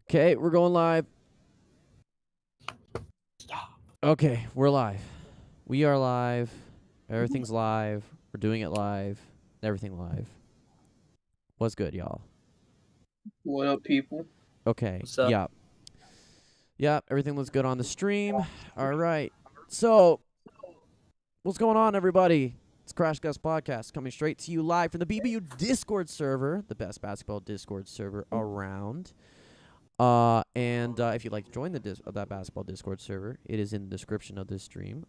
Okay, we're going live. Stop. Okay, we're live. We are live. Everything's live. We're doing it live. Everything live. What's good, y'all? What up, people? Okay. What's up? Yeah. Yeah, everything looks good on the stream. All right. So, what's going on, everybody? It's Crash Gus Podcast coming straight to you live from the BBU Discord server, the best basketball Discord server around. And if you'd like to join that basketball Discord server, it is in the description of this stream.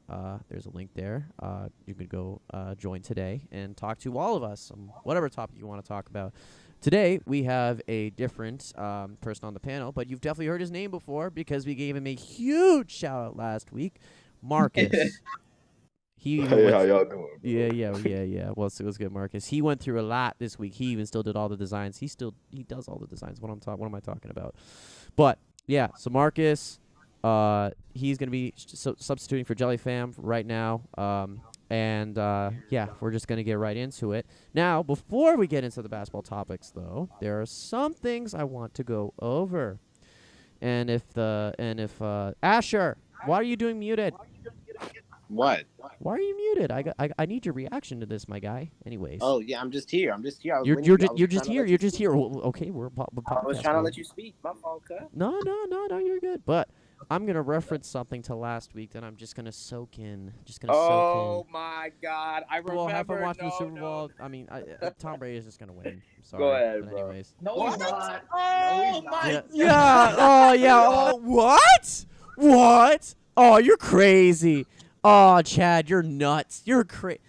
There's a link there. You could go join today and talk to all of us on whatever topic you want to talk about. Today, we have a different person on the panel, but you've definitely heard his name before because we gave him a huge shout-out last week, Marcus. Hey, how y'all doing? Yeah. Well, it was good, Marcus. He went through a lot this week. He even still did all the designs. He does all the designs. What am I talking about? But yeah, so Marcus, he's gonna be substituting for Jelly Fam right now. Yeah, we're just gonna get right into it. Now, before we get into the basketball topics, though, there are some things I want to go over. And if Asher, why are you doing muted? What? Why are you muted? I need your reaction to this, my guy. Anyways. Oh yeah, I'm just here. You're just here. Well, okay, we're I was trying to let you speak. My fault, cuz. No, you're good. But I'm gonna reference something to last week that I'm just gonna soak in. Oh my God, I remember. Well, have fun watching the Super Bowl. I mean, Tom Brady is just gonna win. I'm sorry. Go ahead, but bro. anyways. No, he's not. Oh my Yeah. God. Yeah. Oh yeah. Oh, what? What? Oh, you're crazy. Oh, Chad, you're nuts. You're crazy.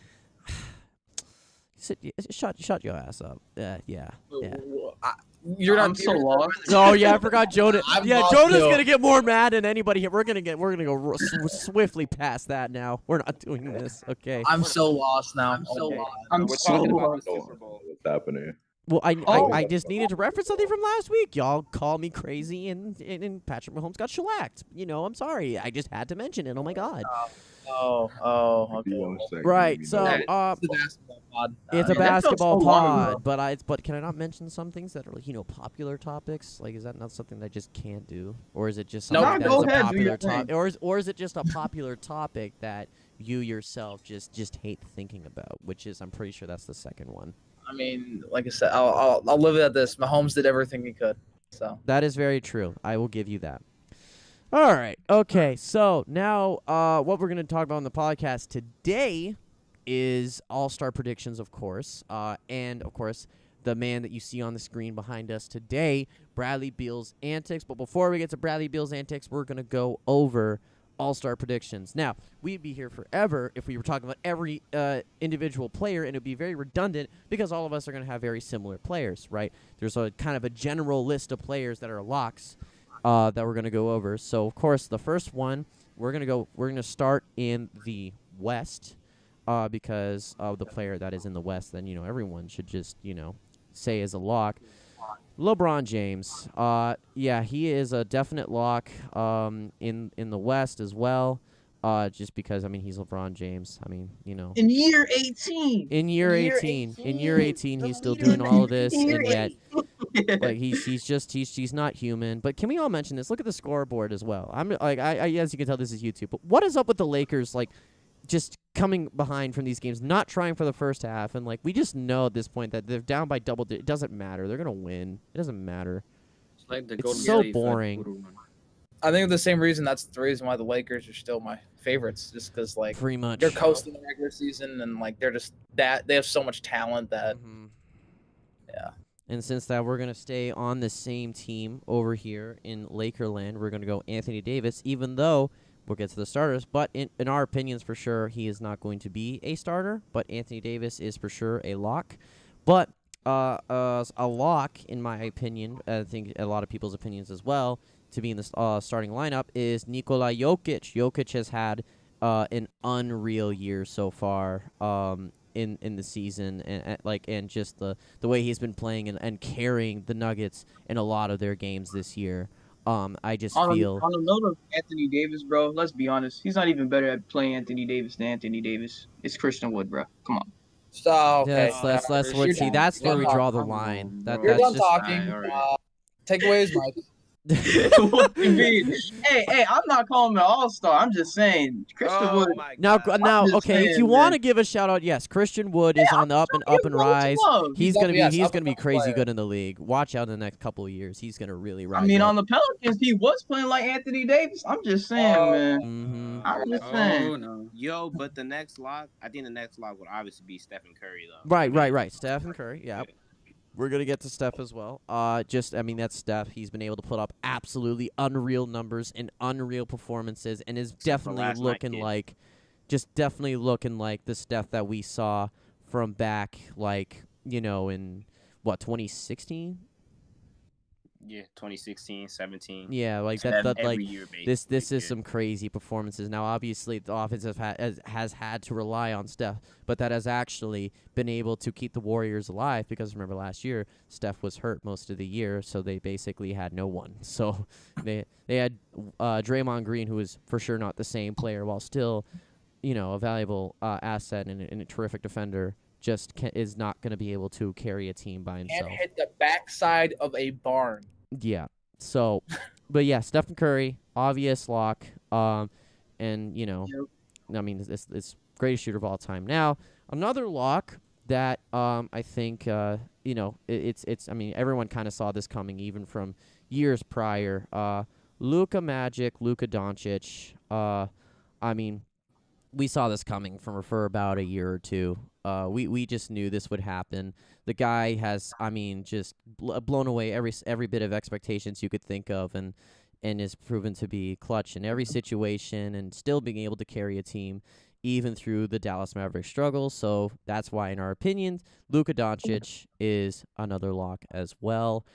Shut your ass up. Yeah. You're not I'm so lost. Oh yeah, I forgot Jonah. I'm Yeah, lost Jonah's too. gonna get more mad than anybody here. We're gonna go swiftly past that now. We're not doing this. Okay. I'm so lost now. Okay. I'm We're so talking about lost. the Super Bowl. What's happening? Well, Oh. I just needed to reference something from last week. Y'all call me crazy, and Patrick Mahomes got shellacked. I'm sorry. I just had to mention it. Oh my God. Okay. One second, Right. let me So, know. It's a basketball pod. it's a Yeah, that felt basketball so long pod, ago. but can I not mention some things that are popular topics? Like, is that not something that I just can't do, or is it just No, something go that's a ahead, do popular your thing. topic, or is it just a popular topic that you yourself just hate thinking about? Which is, I'm pretty sure that's the second one. I mean, like I said, I'll live it at this. Mahomes did everything he could. So That is very true. I will give you that. All right. Okay. So now, what we're going to talk about on the podcast today is All-Star predictions, of course, and of course the man that you see on the screen behind us today, Bradley Beal's Antics. But before we get to Bradley Beal's Antics, we're going to go over All-Star predictions. Now, we'd be here forever if we were talking about every individual player, and it would be very redundant because all of us are going to have very similar players, right? There's a kind of a general list of players that are locks that we're going to go over. So, of course, the first one, we're going to start in the West because of the player that is in the West. Then, everyone should just, say is a lock. LeBron James. Yeah, he is a definite lock in the West as well. Just because, he's LeBron James. In year 18. In year 18, he's still doing all of this, and yet, like, he's not human. But can we all mention this? Look at the scoreboard as well. I'm like, I as you can tell, this is YouTube. But what is up with the Lakers, like, just coming behind from these games, not trying for the first half, and like we just know at this point that they're down by double. It doesn't matter. They're gonna win. It doesn't matter. It's so boring. I think the same reason. That's the reason why the Lakers are still my favorites, just because like Pretty much. they're coasting the regular season and like they're just that they have so much talent that yeah. And since that we're going to stay on the same team over here in Lakerland, we're going to go Anthony Davis, even though we'll get to the starters. But in our opinions, for sure, he is not going to be a starter. But Anthony Davis is for sure a lock. But a lock, in my opinion, I think a lot of people's opinions as well, to be in the starting lineup is Nikola Jokic. Jokic has had an unreal year so far. In the season and just the way he's been playing and carrying the Nuggets in a lot of their games this year. I just feel On the note of Anthony Davis, bro, let's be honest. He's not even better at playing Anthony Davis than Anthony Davis. It's Christian Wood, bro. Come on. So okay. That's You're see done. that's You're where we done draw the talking. line. You're You're That's done just talking. Alright. Take away his mic. What you mean? Hey, I'm not calling him an all-star. I'm just saying Christian Wood. my Now, God. now, just okay. If saying, you want to man. give a shout out, yes, Christian Wood is on the up and Give bro some rise. love. He's up- gonna be yes, he's up gonna and be coming crazy player. good in the league. Watch out in the next couple of years. He's gonna really rise. I mean, up. on the Pelicans, he was playing like Anthony Davis. I'm just saying, man. Mhm. I'm just saying. No. Yo, but the next lock, I think the next lock would obviously be Stephen Curry, though. Right. Stephen Curry. Yeah. We're gonna get to Steph as well. That's Steph. He's been able to put up absolutely unreal numbers and unreal performances, and is definitely looking like the Steph that we saw from back, like in what 2016. Yeah, 2016, 17. Yeah, like Steph that. every Like year, basically. this is some crazy performances. Now, obviously, the offense has had to rely on Steph, but that has actually been able to keep the Warriors alive because remember last year Steph was hurt most of the year, so they basically had no one. So they had Draymond Green, who is for sure not the same player, while still a valuable asset and a terrific defender. Just is not going to be able to carry a team by himself. And hit the backside of a barn. Yeah. So, but yeah, Stephen Curry, obvious lock. And I mean, it's greatest shooter of all time. Now, another lock that I think it's. I mean, everyone kind of saw this coming even from years prior. Luka Doncic. I mean, we saw this coming for about a year or two. We just knew this would happen. The guy has, I mean, just blown away every bit of expectations you could think of, and is proven to be clutch in every situation, and still being able to carry a team even through the Dallas Mavericks struggles. So that's why, in our opinion, Luka Doncic is another lock as well.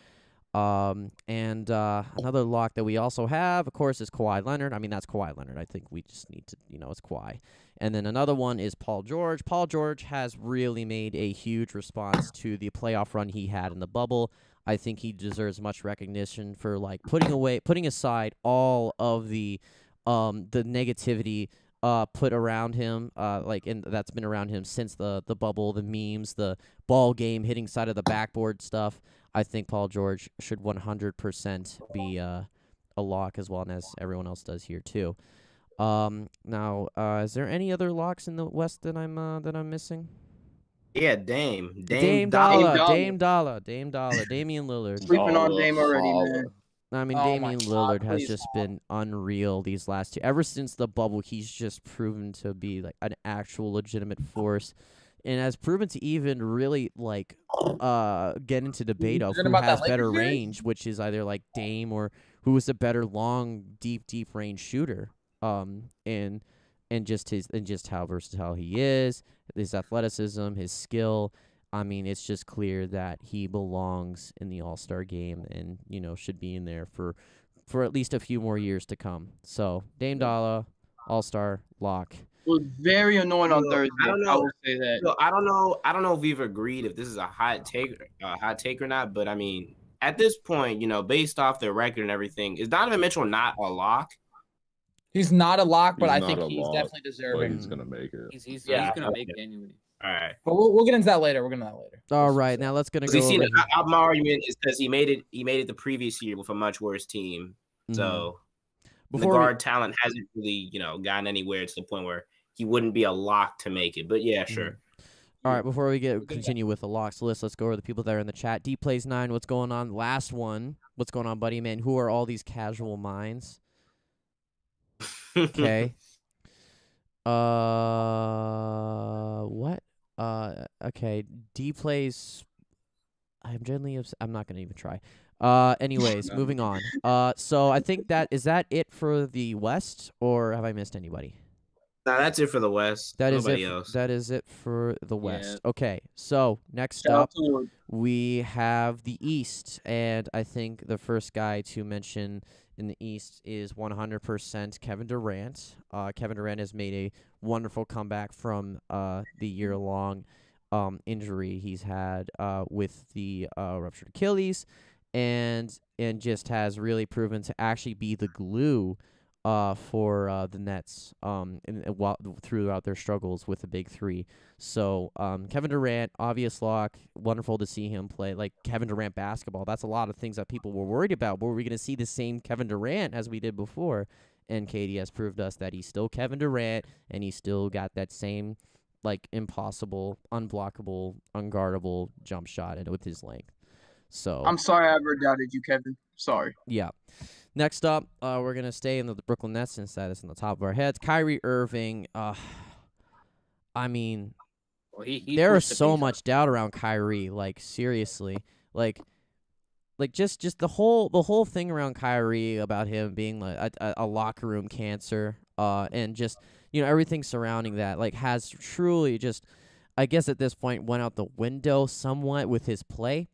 And another lock that we also have, of course, is Kawhi Leonard. I mean, that's Kawhi Leonard. I think we just need to, it's Kawhi. And then another one is Paul George. Paul George has really made a huge response to the playoff run he had in the bubble. I think he deserves much recognition for putting aside all of the negativity put around him, and that's been around him since the bubble, the memes, the ball game hitting side of the backboard stuff. I think Paul George should 100% be a lock as well, as everyone else does here too. Now, is there any other locks in the West that I'm missing? Yeah, Dame Dame Dollar. Dollar, Damian Lillard. Sleeping on Dame already, man. I mean, Oh Damian my Lillard God, has please just stop. been unreal these last two. Ever since the bubble, he's just proven to be like an actual legitimate force, and has proven to even really get into debate of Forget who about that has Lakers better series? range, which is either like Dame or who is a better long, deep range shooter. And just how versatile he is, his athleticism, his skill. I mean, it's just clear that he belongs in the All-Star game and, should be in there for at least a few more years to come. So, Dame Dollar, All-Star, lock. It was very annoying on Thursday. I don't know. will say that. So I don't know if we've agreed if this is a hot take or not. But I mean, at this point, based off their record and everything, is Donovan Mitchell not a lock? He's not a lock, but He's I not think a he's lock, definitely But deserving. he's gonna make it. He's Yeah, gonna make it anyway. All right. But we'll get into that later. We're gonna that later. All right, now let's gonna go. You see, over my argument is because he made it the previous year with a much worse team. So the guard talent hasn't really, gotten anywhere to the point where he wouldn't be a lock to make it. But yeah, sure. All right, before we continue with the locks list, let's go over the people that are in the chat. D Plays 9, what's going on? Last one, what's going on, buddy? Man, who are all these casual minds? Okay. What? Okay. D Plays. I'm not gonna even try. Anyways, moving on. So I think is that it for the West, or have I missed anybody? Nah, that's it for the West. Nobody else. That is it for the West. Yeah. Okay, so next Shout out up, to Wood. we have the East, and I think the first guy to mention in the East is 100% Kevin Durant. Kevin Durant has made a wonderful comeback from the year-long injury he's had with the ruptured Achilles, and just has really proven to actually be the glue for the Nets while throughout their struggles with the big three. So Kevin Durant, obvious lock, wonderful to see him play like Kevin Durant basketball. That's a lot of things that people were worried about. Were we going to see the same Kevin Durant as we did before? And KD has proved us that he's still Kevin Durant, and he's still got that same like impossible, unblockable, unguardable jump shot with his length. So I'm sorry I ever doubted you, Kevin. Sorry. yeah. Next up, we're going to stay in the Brooklyn Nets since that is on the top of our heads. Kyrie Irving, I mean, Well, he there is pushed the so pace much doubt around Kyrie, like seriously. Like just the whole thing around Kyrie about him being like a locker room cancer, and just, everything surrounding that like has truly just, I guess at this point, went out the window somewhat with his play.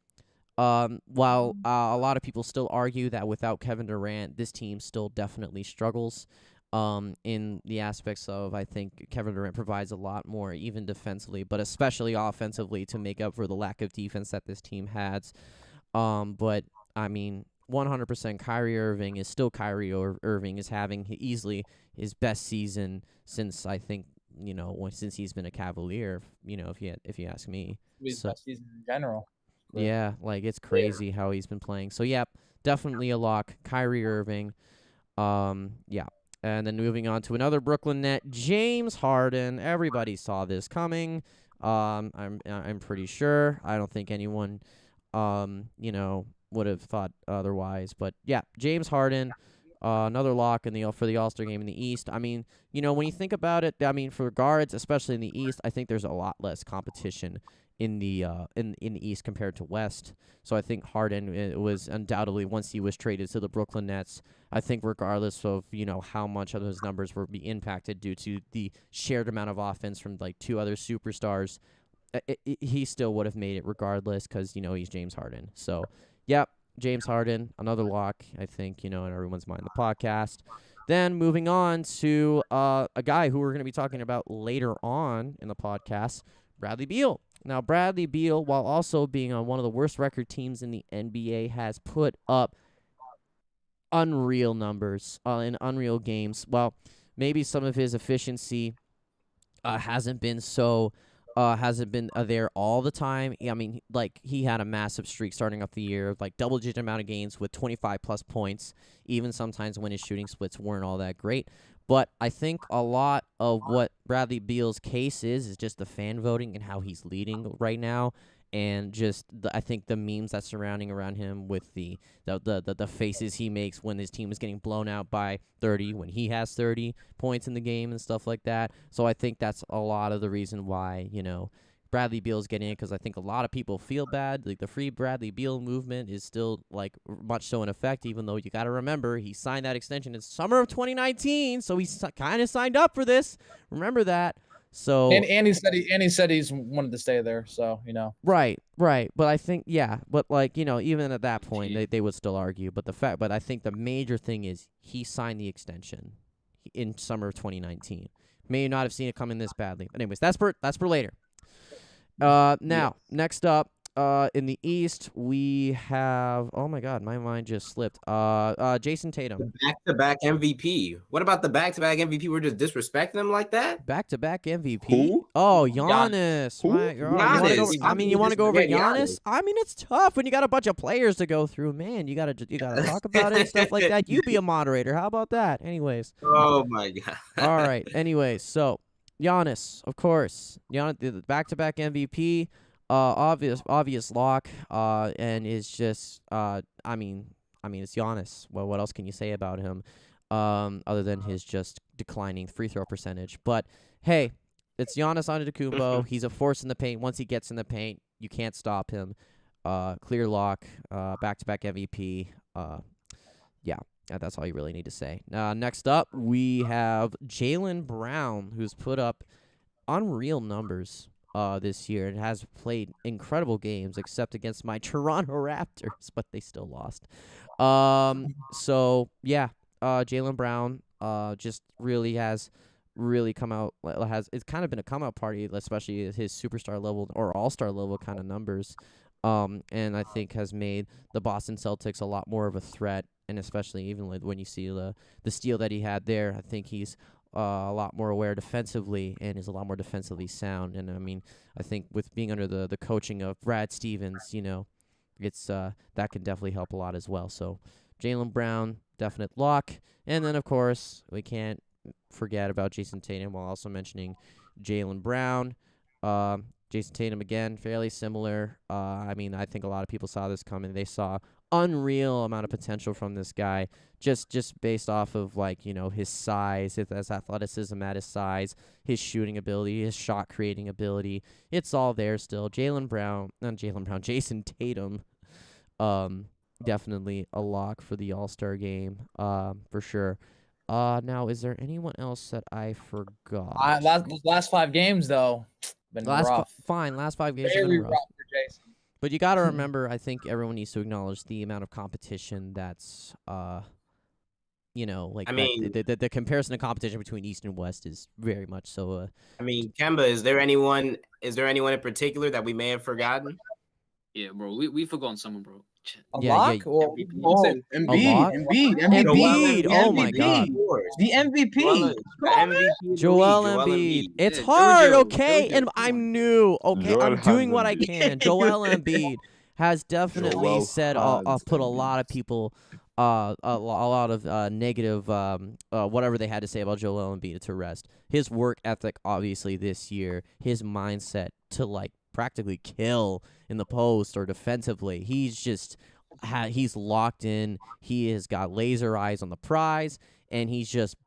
While a lot of people still argue that without Kevin Durant, this team still definitely struggles. In the aspects of, I think Kevin Durant provides a lot more, even defensively, but especially offensively, to make up for the lack of defense that this team has. But I mean, 100% Kyrie Irving is still Kyrie Irving, is having easily his best season since, I think, since he's been a Cavalier. If you ask me, his so, best season in general. But yeah, like it's crazy how he's been playing. So yeah, definitely a lock, Kyrie Irving. Yeah. And then moving on to another Brooklyn net, James Harden. Everybody saw this coming. I'm pretty sure. I don't think anyone would have thought otherwise. But yeah, James Harden, another lock for the All-Star game in the East. I mean, when you think about it, I mean, for guards, especially in the East, I think there's a lot less competition in the East compared to West. So I think Harden was undoubtedly, once he was traded to the Brooklyn Nets, I think regardless of how much of those numbers will be impacted due to the shared amount of offense from like two other superstars, he still would have made it regardless because he's James Harden. So yep, James Harden, another lock, I think, in everyone's mind, the podcast. Then moving on to a guy who we're going to be talking about later on in the podcast, Bradley Beal. Now, Bradley Beal, while also being on one of the worst record teams in the NBA, has put up unreal numbers in unreal games. Well, maybe some of his efficiency hasn't been there all the time. I mean, like, he had a massive streak starting off the year, like double-digit amount of games with 25-plus points, even sometimes when his shooting splits weren't all that great. But I think a lot of what Bradley Beal's case is just the fan voting and how he's leading right now, and just I think the memes that's surrounding around him with the faces he makes when his team is getting blown out by 30 when he has 30 points in the game and stuff like that. So I think that's a lot of the reason why Bradley Beal's getting it, because I think a lot of people feel bad. Like, the free Bradley Beal movement is still like much so in effect, even though you got to remember he signed that extension in summer of 2019, so he's kind of signed up for this. Remember that. So and he said he's wanted to stay there. So right. But I think but like even at that point they would still argue. But I think the major thing is he signed the extension in summer of 2019. May not have seen it coming this badly. But anyways, that's for later. Now, next up, in the East, we have, oh my God, my mind just slipped. Jason Tatum. The back-to-back MVP. What about the back-to-back MVP? We're just disrespecting him like that? Back-to-back MVP? Who? Oh, Giannis. Who? Giannis. You want to go over Yeah, Giannis? I mean, it's tough when you got a bunch of players to go through. Man, you gotta talk about it and stuff like that. You be a moderator. How about that? Anyways. Oh my God. All right. Anyways, so Giannis, of course. Giannis, the back-to-back MVP. Obvious lock, and is just, I mean, it's Giannis. Well, what else can you say about him, other than his just declining free throw percentage? But hey, it's Giannis Antetokounmpo. He's a force in the paint. Once he gets in the paint, you can't stop him. Clear lock, back-to-back MVP. Yeah, that's all you really need to say. Next up, we have Jaylen Brown, who's put up unreal numbers this year and has played incredible games, except against my Toronto Raptors, but they still lost. So yeah, Jaylen Brown just really has come out. It's kind of been a come out party, especially his superstar level or all-star level kind of numbers. and I think has made the Boston Celtics a lot more of a threat, and especially even like when you see the steal that he had there, I think he's a lot more aware defensively and is a lot more defensively sound. And I mean, I think with being under the coaching of Brad Stevens, it's that can definitely help a lot as well. So Jaylen Brown, definite lock, and then of course we can't forget about Jason Tatum while also mentioning Jaylen Brown. Jason Tatum again, fairly similar. I mean, I think a lot of people saw this coming. They saw unreal amount of potential from this guy, just based off of his size, his athleticism at his size, his shooting ability, his shot creating ability. It's all there still. Jason Tatum, definitely a lock for the All-Star game, for sure. Now, is there anyone else that I forgot? Last 5 games though, been rough. Last 5 games have Very been rough. rough for Jason. But you got to remember, I think everyone needs to acknowledge the amount of competition that's, the comparison of competition between East and West is very much so. I mean, Kemba, is there anyone in particular that we may have forgotten? Yeah, bro, we've forgotten someone, bro. A Yeah, lock? yeah. Or Embiid. Oh my God. The MVP. Joel Embiid. It's Yeah, hard, Jojo, okay? Jojo, And come I'm on. new, okay? Joel I'm doing what I Embiid. can. Joel Embiid has definitely Joel said Hans put a Embiid. lot of people a lot of negative whatever they had to say about Joel Embiid to rest. His work ethic obviously this year, his mindset to practically kill in the post or defensively. He's just he's locked in. He has got laser eyes on the prize, and he's just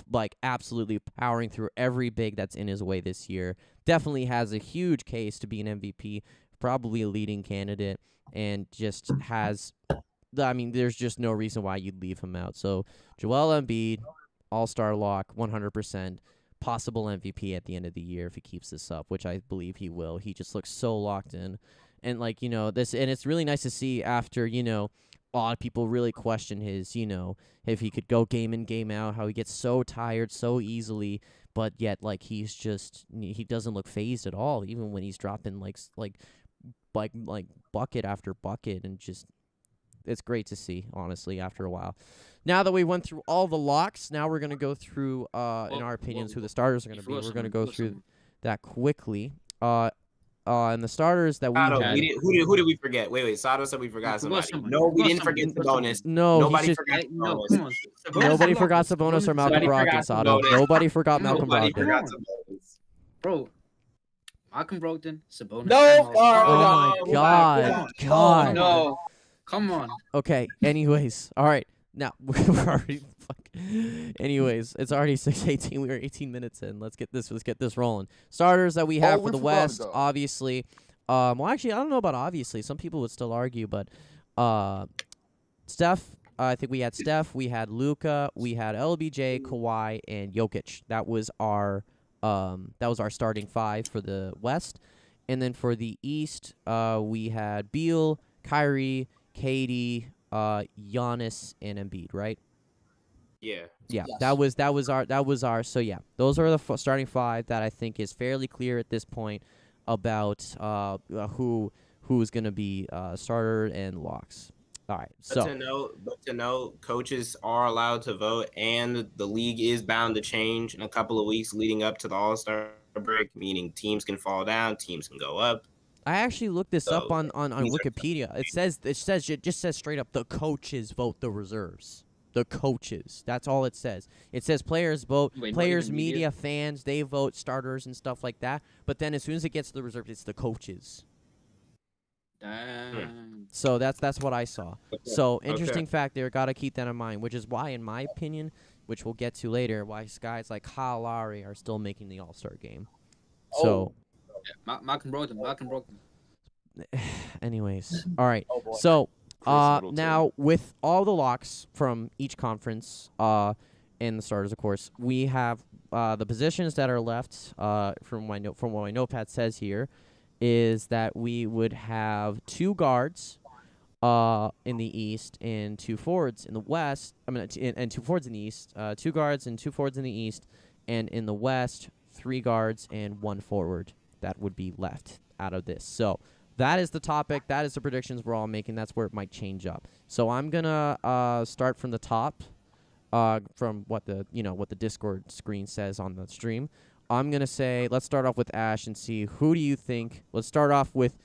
absolutely powering through every big that's in his way this year. Definitely has a huge case to be an MVP, probably a leading candidate, and just has. I mean, there's just no reason why you'd leave him out. So Joel Embiid, All-Star lock, 100%. Possible MVP at the end of the year if he keeps this up, which I believe he will. He just looks so locked in. And this, and it's really nice to see after, a lot of people really question his, if he could go game in, game out, how he gets so tired so easily, but yet he doesn't look phased at all, even when he's dropping bucket after bucket, and just it's great to see, honestly, after a while. Now that we went through all the locks, now we're going to go through, in our opinions, who the starters are going to be. We're going to go through that quickly. And the starters that we Sato, had. who did we forget? Wait. Sato said we forgot somebody. No, we didn't forget Sabonis. No, Nobody forgot Sabonis. Nobody forgot Sabonis or Malcolm Brogdon, Sato. Nobody forgot Malcolm Brogdon. Bro, Malcolm Brogdon, Sabonis. No, Oh my God. No. Come on. Okay, anyways. All right. Now, we're already anyways, it's already 6:18. We were 18 minutes in. Let's get this rolling. Starters that we have for the West, obviously. Well, actually, I don't know about obviously. Some people would still argue, but Steph, I think we had Steph, we had Luka, we had LBJ, Kawhi, and Jokic. That was our starting 5 for the West. And then for the East, we had Beal, Kyrie, KD, Giannis, and Embiid, right? Yeah. Yeah, Yes. that was our. So yeah, those are the starting 5 that I think is fairly clear at this point about who's gonna be starter and locks. All right, But to know, coaches are allowed to vote, and the league is bound to change in a couple of weeks leading up to the All-Star break, meaning teams can fall down, teams can go up. I actually looked this up on these are- Wikipedia. It just says straight up the coaches vote the reserves. The coaches. That's all it says. It says players vote, Wait, not players, even media, media? fans, they vote starters and stuff like that. But then as soon as it gets to the reserves, it's the coaches. Damn. So that's what I saw. Okay. So interesting fact there. Got to keep that in mind, which is why, in my opinion, which we'll get to later, why guys like Kyle Lowry are still making the All-Star game. So, Yeah, Malcolm Brogdon. anyways, all right. Oh boy. So, Middleton. now with all the locks from each conference, and the starters, of course, we have the positions that are left. From what my notepad says here, is that we would have 2 guards, in the East and 2 forwards in the West. I mean, and 2 forwards in the East, 2 guards and 2 forwards in the East, and in the West, 3 guards and 1 forward that would be left out of this. So, that is the topic. That is the predictions we're all making. That's where it might change up. So I'm gonna start from the top, from what the Discord screen says on the stream. I'm gonna say let's start off with Ash and see who do you think. Let's start off with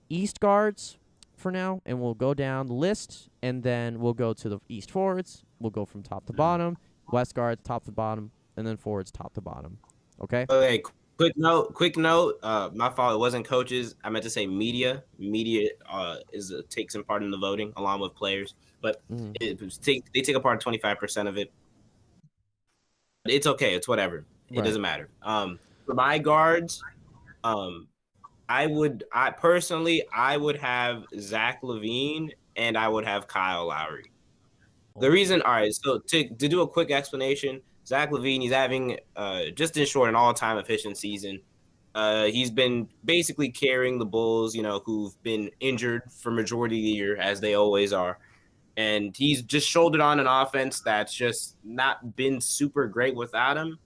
East guards for now, and we'll go down the list, and then we'll go to the East forwards. We'll go from top to bottom. West guards top to bottom, and then forwards top to bottom. Okay. Okay. Quick note. My fault. It wasn't coaches. I meant to say media. Media takes in part in the voting along with players, but they take a part of 25% of it. But it's okay. It's whatever. It doesn't matter. For my guards, I would have Zach LaVine and I would have Kyle Lowry. The reason, all right, so to do a quick explanation, Zach LaVine, he's having, just in short, an all-time efficient season. He's been basically carrying the Bulls, who've been injured for majority of the year, as they always are. And he's just shouldered on an offense that's just not been super great without him.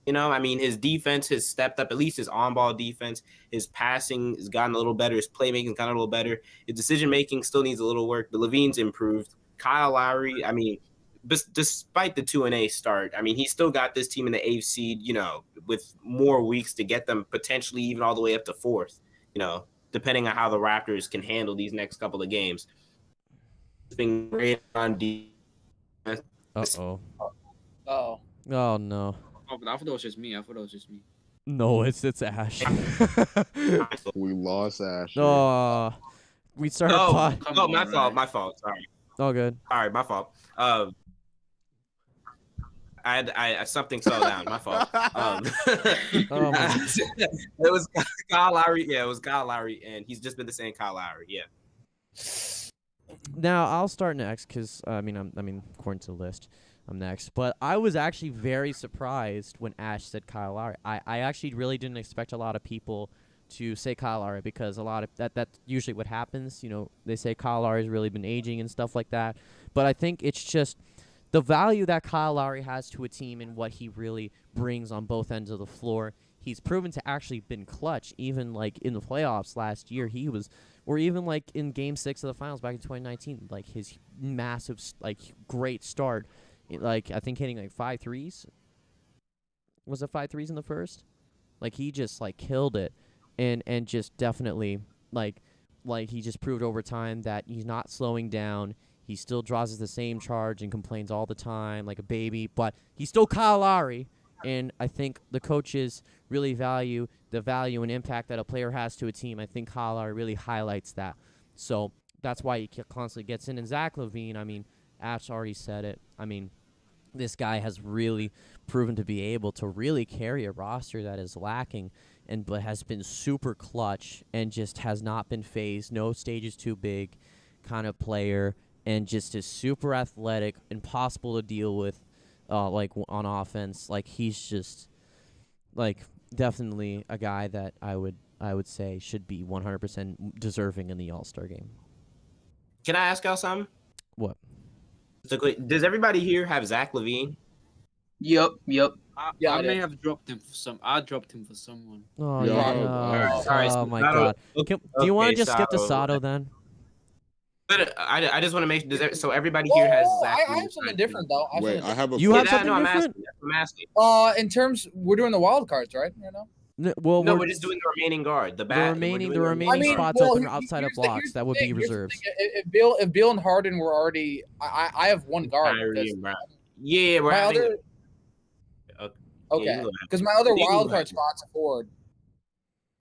His defense has stepped up, at least his on-ball defense. His passing has gotten a little better. His playmaking has gotten a little better. His decision-making still needs a little work, but LaVine's improved. Kyle Lowry, despite the 2-A start, he's still got this team in the 8th seed, with more weeks to get them potentially even all the way up to 4th, depending on how the Raptors can handle these next couple of games. It's been great on defense. Uh-oh. Oh. Oh, no. Oh, I thought it was just me. No, it's Ash. We lost Ash. Oh, we started. My fault. Sorry. All good. All right, my fault. I something fell down. My fault. It was Kyle Lowry. Yeah, it was Kyle Lowry, and he's just been the same Kyle Lowry. Yeah. Now I'll start next because according to the list, I'm next. But I was actually very surprised when Ash said Kyle Lowry. I actually really didn't expect a lot of people to say Kyle Lowry because a lot of that's usually what happens. They say Kyle Lowry's really been aging and stuff like that. But I think it's just the value that Kyle Lowry has to a team and what he really brings on both ends of the floor. He's proven to actually been clutch, even like in the playoffs last year. He was, or even like in Game 6 of the Finals back in 2019. Like his massive, great start. I think hitting 5 threes. Was it 5 threes in the first? He just killed it, and just definitely he just proved over time that he's not slowing down. He still draws the same charge and complains all the time like a baby, but he's still Kyle Lowry. And I think the coaches really value the value and impact that a player has to a team. I think Kyle Lowry really highlights that. So that's why he constantly gets in. And Zach LaVine, Ash already said it. This guy has really proven to be able to really carry a roster that is lacking but has been super clutch and just has not been phased. No stage is too big kind of player, and just is super athletic, impossible to deal with on offense. He's just definitely a guy that I would say should be 100% deserving in the All-Star game. Can I ask y'all something? What? Does everybody here have Zach LaVine? Yep. I may have dropped him for some. I dropped him for someone. Oh, Yeah. no. All right, Oh my God. Do you want to just skip to Sato then? But I just want to make sure. So everybody here has Zach LaVine. I have something different though. Wait, I have a. You have Yeah, something no, I'm different? asking. In terms, we're doing the wild cards, right? Well, No, we're just doing the remaining guard. The remaining spots open outside of blocks that would be reserves. If Beal and Harden were already, I have one guard. Yeah, we're having. Okay, because my other wild card spot's a forward.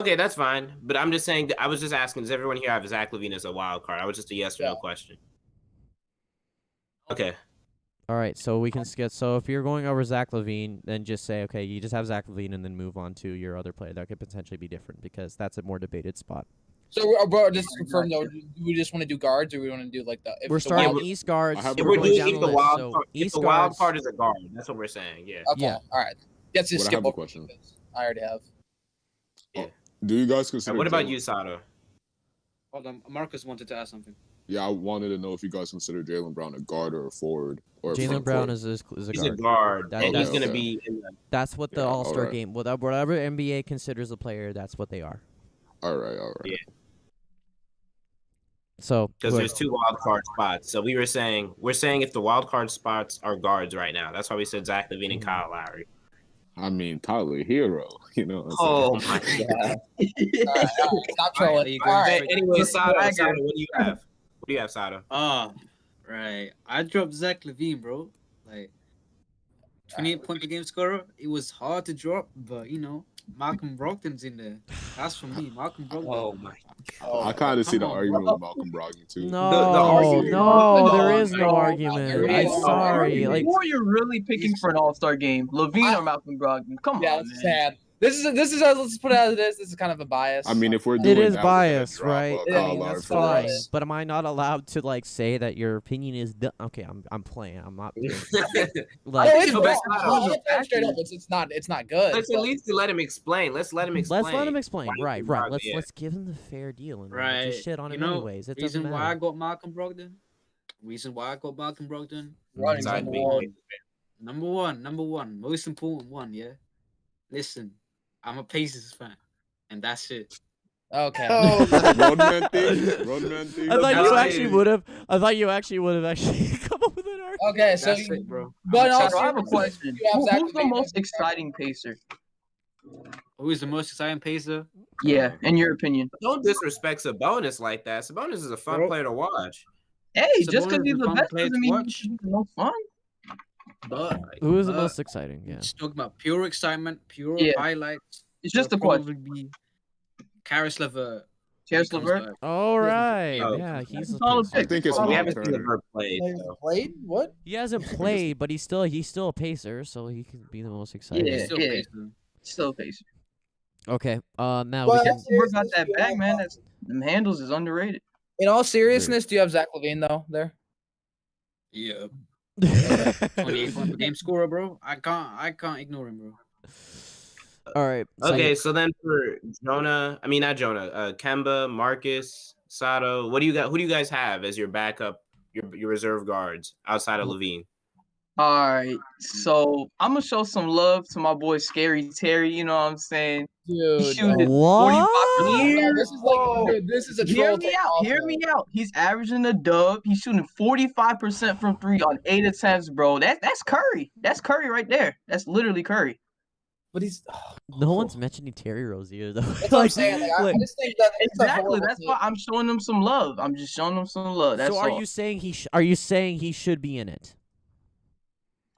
Okay, that's fine. But I'm just saying, I was just asking, does everyone here have Zach LaVine as a wild card? I was just a yes or no question. Okay. All right, so we can skip. So if you're going over Zach LaVine, then just say, okay, you just have Zach LaVine and then move on to your other player. That could potentially be different because that's a more debated spot. So, bro, just to confirm though, do we just want to do guards or we want to do we're starting East guards. We're going down doing the list. wild So card. East the wild card is a guard. That's what we're saying. Yeah. Okay. Yeah. All right. Let's just skip I have a over question. this. I already have. Do you guys consider? What about you, Sato? Hold on, Marcus wanted to ask something. Yeah, I wanted to know if you guys consider Jaylen Brown a guard or a forward. Or Jaylen Brown is a He's guard. a guard. And he's that's- going to be in the... That's what the Yeah, All-Star alright. game, whatever NBA considers a player, that's what they are. All right. Yeah. So Because there's 2 wild card spots. So we're saying if the wild card spots are guards right now. That's why we said Zach LaVine and Kyle Lowry. I mean, Tyler Hero. You know what I'm Oh my god. Stop trolling. All right. Anyway, Sato, what do you have? What do you have, Sato? Right. I dropped Zach LaVine, bro. Like 28 point per game scorer. It was hard to drop, but Malcolm Brogdon's in there. That's for me. Malcolm Brogdon. Oh my saying? I kind of see the come on, argument with Malcolm Brogdon too. No, there is no no, argument. there I'm is no sorry. Like, Who are you really picking for an All-Star game? LaVine or Malcolm Brogdon? Come Yeah, on, it's man. sad. This is let's put it out of this. This is kind of a bias. I mean, if we're it doing is that, we're gonna bias, drop, right? Yeah, Kyle I mean, Lowry that's for fine. us. But am I not allowed to like say that your opinion is okay? I'm playing. I'm not like. No, it's No, wrong. but- I'm saying straight up, it's not good. Let's at least let him explain. Let's let him explain. Let's let him explain. Why Right. Brogdon, Let's give him the fair deal and Right. just shit on You him know, anyways. It doesn't Reason why I matter. got Malcolm Brogdon. Running Side number big one. man. Number one, most important one. Yeah. Listen, I'm a Pacers fan, and that's it. Okay. Roadman thing. I thought you That's actually it. would have. I thought you actually would have actually come up with an argument. Okay, so That's it, bro. but Shadow, also, I have a question. you have Zach Who's the LaVine most as- exciting Pacer? Who is the most exciting Pacer? Yeah, in your opinion. Don't disrespect Sabonis like that. Sabonis is a fun Bro. player to watch. Hey, just because Sabonis he's is the a fun best player doesn't to mean watch. he's no fun. But Who is the Uh, most exciting? Yeah. just talking about pure excitement, pure Yeah. highlights. It's just a it'll question. probably be Karis LeVert. Karis He comes LeVert? back. All right. Oh, yeah, okay. he's. Solid A I think it's Oh, We Miles haven't seen Turner. her play. So. Played? What? He hasn't played, but he's still a pacer, so he can be the most exciting. Yeah. He's still Pacer. Still Pacer. Okay. Now Well, we can. that's- Work out that bag, man. Them handles is underrated. In all seriousness, do you have Zach LaVine though there? Yeah. 28 point per game scorer, bro. I can't ignore him, bro. All right. So Okay, so then for Jonah, I mean not Jonah, Kemba, Marcus, Sato, what do you got? Who do you guys have as your backup, your reserve guards outside of Levine? All right. So I'm going to show some love to my boy Scary Terry. You know what I'm saying? Dude, He's shooting What? 45%. no, this is like dude, this is a Hear troll. me take out. also. Hear me out. He's averaging a dub. He's shooting 45% from 3 on 8 attempts, bro. That's Curry. That's Curry right there. That's literally Curry. But he's No one's mentioning Terry Rozier though. that's what I'm saying. Like, I just think that it's a Exactly. horrible That's take. why I'm showing him some love. I'm just showing him some love. That's so are all. you saying are you saying he should be in it?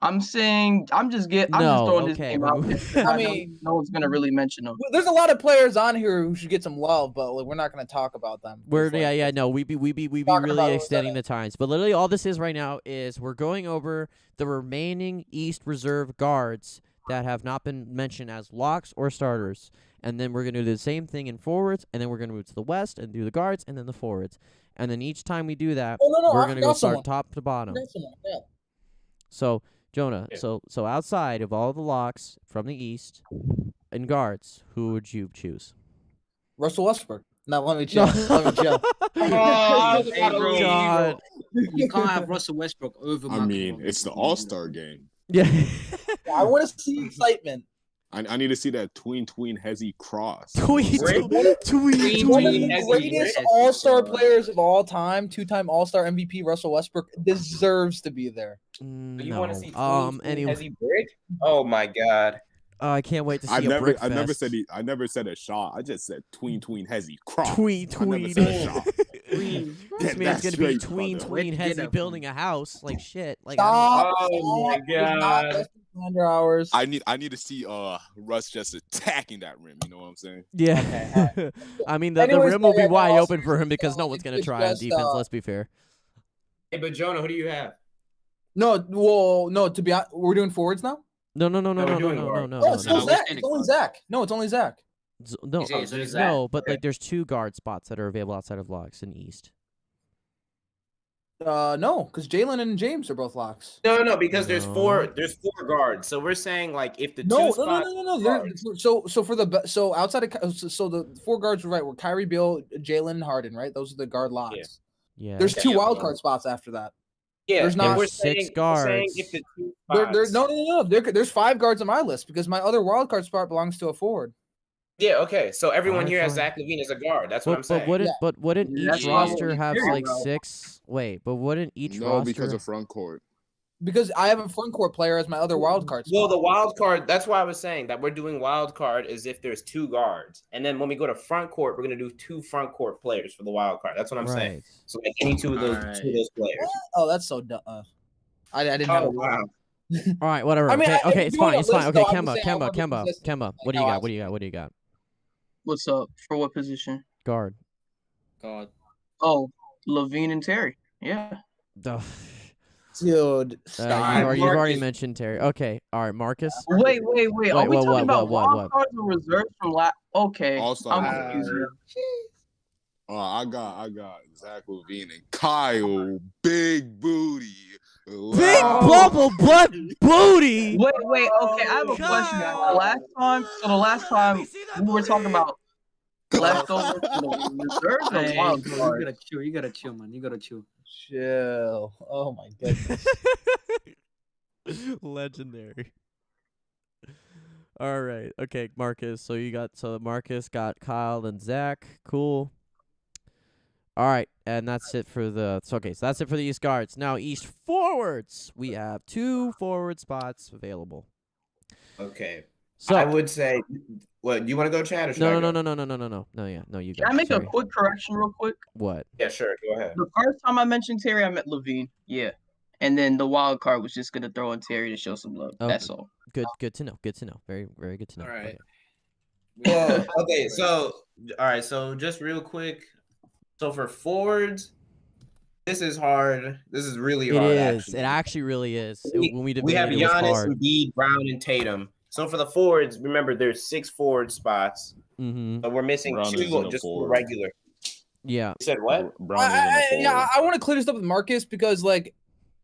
I'm saying I'm just No, throwing his okay, name we're out moving- there. I mean- no one's gonna really mention him. There's a lot of players on here who should get some love, but like, we're not going to talk about them. We're It's like- no, we be Talking about really it extending instead. the times. But literally all this is right now is we're going over the remaining East Reserve guards that have not been mentioned as locks or starters. And then we're gonna do the same thing in forwards, and then we're gonna move to the West and do the guards and then the forwards. And then each time we do that, Oh, no, we're I gonna go forgot start someone. top to bottom. I forgot someone, yeah. So Jonah, Yeah. so outside of all the locks from the East and guards, who would you choose? Russell Westbrook. No, let me chill. Let me chill. Oh, Hey, bro. God. You can't have Russell Westbrook over. I Malcolm mean, Brogdon. it's the All-Star game. Yeah. I want to see excitement. I need to see that tween hezzy cross. Tweet, Great. tweet, tweet. One of Tweet the as greatest he- All-Star players of all time, two-time All-Star MVP Russell Westbrook deserves to be there. You No. want to see Anyway, Hezzy brick? Oh my god. I can't wait to see I a never brick said fest. I never said a shot. I just said tween hezzy cross. Tweet, I never tweet. said a shot. Tween. This Get man's that gonna be straight, tween, brother. tween, Where'd you get hezzy that building a house like shit. Like Stop! Oh my stop. It is not God. less than 100 hours. I need to see Russ just attacking that rim. You know what I'm saying? yeah. Okay, I mean, the Anyways, rim will be yeah, wide no, open for him because seriously, no one's gonna it's try on just, defense. Let's be fair. Hey, but Jonah, who do you have? No, well, no. To be honest, we're doing forwards now. No, we're doing no, guard. no, Oh, it's no, still no. Zach. It's only Zach. No, it's only Zach. no, He's- he's only no. Zach. But Okay. like, there's 2 guard spots that are available outside of locks in East. No, because Jalen and James are both locks. No, because there's No. four guards. So we're saying like if the No, two no, spots no, no, no. So for the so outside of so the 4 guards were right. Were Kyrie, Beal, Jalen, and Harden, right? Those are the guard locks. Yeah. There's Okay, 2 yeah, wild yeah. card spots after that. yeah, there's and not- we're 6 saying, we're saying guards. if the two There's spots. no. There's 5 guards on my list because my other wild card spot belongs to a forward. Yeah, okay. So everyone Alright, here has fine. Zach LaVine as a guard. That's what I'm saying. But wouldn't Yeah, each that's why I roster went have Terry, like bro. 6? Wait, but wouldn't each No, roster? because of front court. Because I have a front court player as my other wild card spot. Well, the wild card, that's why I was saying that we're doing wild card as if there's 2 guards. And then when we go to front court, we're going to do 2 front court players for the wild card. That's what I'm saying. Right. So like any two of those players. Oh, that's so dumb. I didn't Oh, know. wow. All right, whatever. I mean, okay, if okay, you're it's doing fine. a It's fine. list, Okay, though, I would say I Kemba. wanna be consistent, like What do you how I got? What do you got? What do you got? What's up? For what position? Guard. God. Oh, Levine and Terry. Yeah. Duh. Dude, You've already Marcus. mentioned Terry. Okay, all right, Marcus. Wait. Are Wait, we what, talking about what? wild cards or reserves from last? Okay. All-Star I'm break. confused. I got Zach LaVine and Kyle, big booty. Big bubble butt booty. Wait. Okay, I have a question. The last time we were talking about leftovers for the reserves or Hey, wild bro, cards. you gotta chill, man. You gotta chill. chill. Oh my goodness. Legendary. All right. Okay, Marcus. So Marcus got Kyle and Zach. Cool. All right, and that's it for the. So that's it for the East guards. Now East forwards. We have 2 forward spots available. Okay. So I would say, what, do you want to go, Chad? Or should I no. go? No, you go. Can I make a Sorry. quick correction real quick? What? Yeah, sure. Go ahead. The first time I mentioned Terry, I meant Levine. Yeah. And then the wild card was just gonna throw in Terry to show some love. Oh, That's all. Good to know. Good to know. Very, very good to know. All right. Okay. Well, okay, so all right, so just real quick. So for forwards, this is hard. This is really It hard. is. Actually. It actually really is. We- When we We have debated, it was Giannis, hard. Embiid, Brown, and Tatum. So for the forwards, remember there's 6 forward spots. Mm-hmm. But we're missing Brown 2 isn't a just forward. regular. Yeah. You said what? Brown isn't a forward. Yeah, I want to clear this up with Marcus because, like,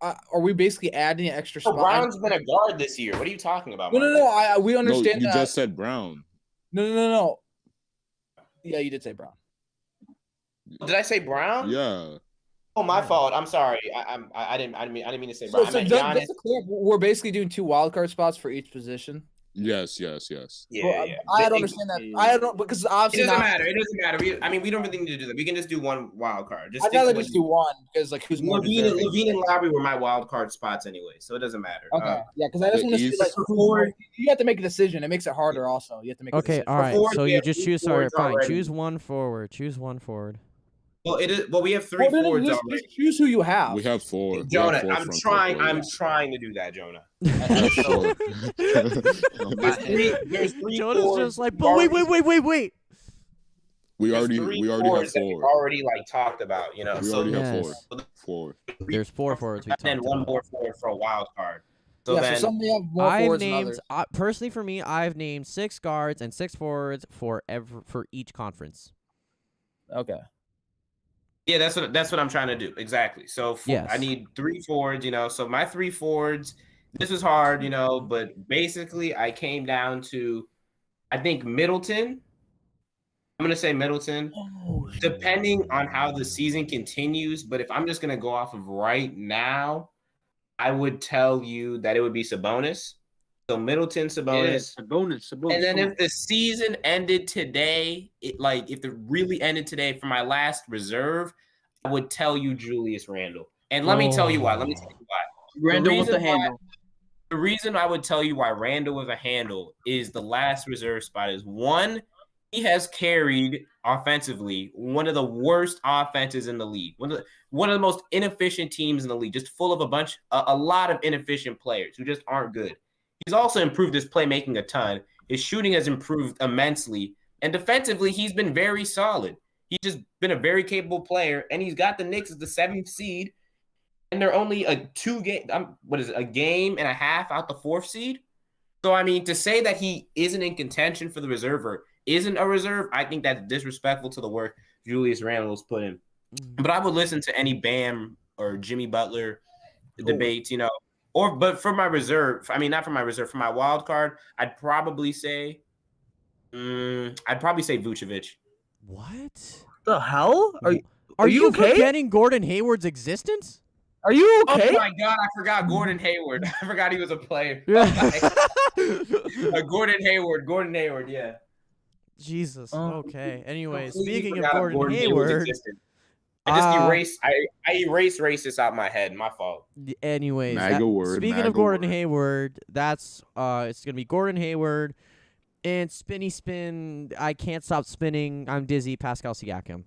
are we basically adding an extra Oh, spot? Brown's been a guard this year. What are you talking about? No. Marcus? We No, understand you that. just said Brown. No. Yeah, you did say Brown. Did I say Brown? Yeah. Oh, my fault. I'm sorry. I didn't mean to say So, Brown. I so meant just Giannis. to clear up, we're basically doing 2 wildcard spots for each position. Yes. Yeah, Well, yeah. I don't understand that. I don't because It obviously doesn't not. matter. It doesn't matter. We don't really need to do that. We can just do 1 wild card. Just I'd stick to rather what just do one because, like, who's more deserving. Levine and Lowry were my wild card spots anyway, so it doesn't matter. Okay, yeah, because I just the want to see East- like who's more, you have to make a decision. It makes it harder. Also, you have to make. A Okay. decision. All right. forwards, So we you have just 3 choose. All right. forwards Fine. already. Choose one forward. Choose one forward. Well, we have 3 Well, forwards just already. choose who you have. We have 4. We have Jonah, 4 I'm front trying. court I'm players. trying to do that, Jonah. We have 4. There's 3 Jonas forwards. just like, but wait. We There's already 3 have forwards that we've 4. already like talked about. You know, We so already Yes. have 4. There's 4 forwards we and talked then 1 about. more forward for a wild card. So yeah, then, so some may have more I've forwards than named others. personally for me. I've named 6 guards and 6 forwards for each conference. Okay. yeah, that's what I'm trying to do exactly. So Yes. I need 3 forwards. You know, so my 3 forwards. This was hard, you know, but basically I came down to, I think Middleton. I'm gonna say Middleton, depending on how the season continues. But if I'm just gonna go off of right now, I would tell you that it would be Sabonis. So Middleton, Sabonis. Yeah, Sabonis. And then if the season ended today, if it really ended today for my last reserve, I would tell you Julius Randle. And let me tell you why. Randall with the reason why- handle. The reason I would tell you why Randall with a handle is the last reserve spot is 1, he has carried offensively one of the worst offenses in the league. One of the most inefficient teams in the league, just full of a lot of inefficient players who just aren't good. He's also improved his playmaking a ton. His shooting has improved immensely. And defensively, he's been very solid. He's just been a very capable player. And he's got the Knicks as the 7th seed. And they're only a game and a half out the 4th seed. So, I mean, to say that he isn't in contention for the reserve or isn't a reserve, I think that's disrespectful to the work Julius Randle's put in. But I would listen to any Bam or Jimmy Butler debates, you know. But for my reserve, I mean, not for my reserve, for my wild card, I'd probably say Vucevic. What? The hell? Are you you okay? forgetting Gordon Hayward's existence? Are you okay? Oh my God, I forgot Gordon Hayward. I forgot he was a player. Gordon Hayward, yeah. Jesus. Okay. Anyway, Completely speaking of forgot Gordon Hayward Hayward, existed. I just erased. I erased racist out my head. My fault. anyways, MAGA word. speaking MAGA of Gordon word. Hayward, that's it's gonna be Gordon Hayward and spinny spin. I can't stop spinning. I'm dizzy. Pascal Siakam,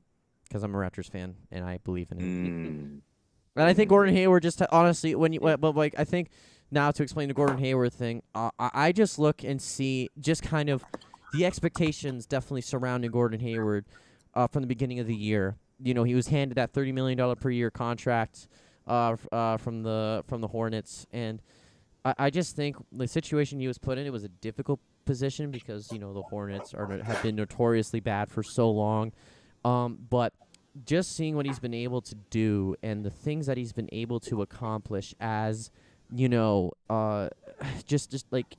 because I'm a Raptors fan and I believe in him. And I think Gordon Hayward just honestly, but like I think now to explain the Gordon Hayward thing, I just look and see just kind of the expectations definitely surrounding Gordon Hayward from the beginning of the year. You know, he was handed that $30 million per year contract from the Hornets, and I just think the situation he was put in, it was a difficult position because you know the Hornets have been notoriously bad for so long, but just seeing what he's been able to do and the things that he's been able to accomplish as, you know, just like,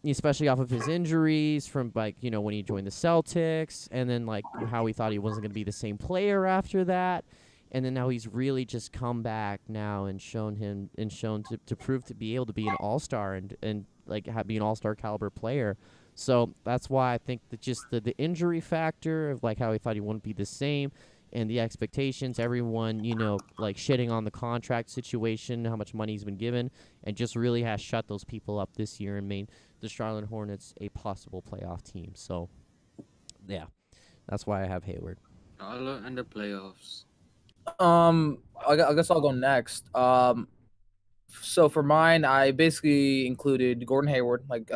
especially off of his injuries from like, you know, when he joined the Celtics and then like how he thought he wasn't going to be the same player after that. And then now he's really just come back now and shown to prove to be able to be an all-star and like be an all-star caliber player. So that's why I think that just the injury factor of like how he thought he wouldn't be the same, and the expectations, everyone, you know, like shitting on the contract situation, how much money he's been given, and just really has shut those people up this year and made the Charlotte Hornets a possible playoff team. So, yeah, that's why I have Hayward. Charlotte and the playoffs. I guess I'll go next. So for mine, I basically included Gordon Hayward, like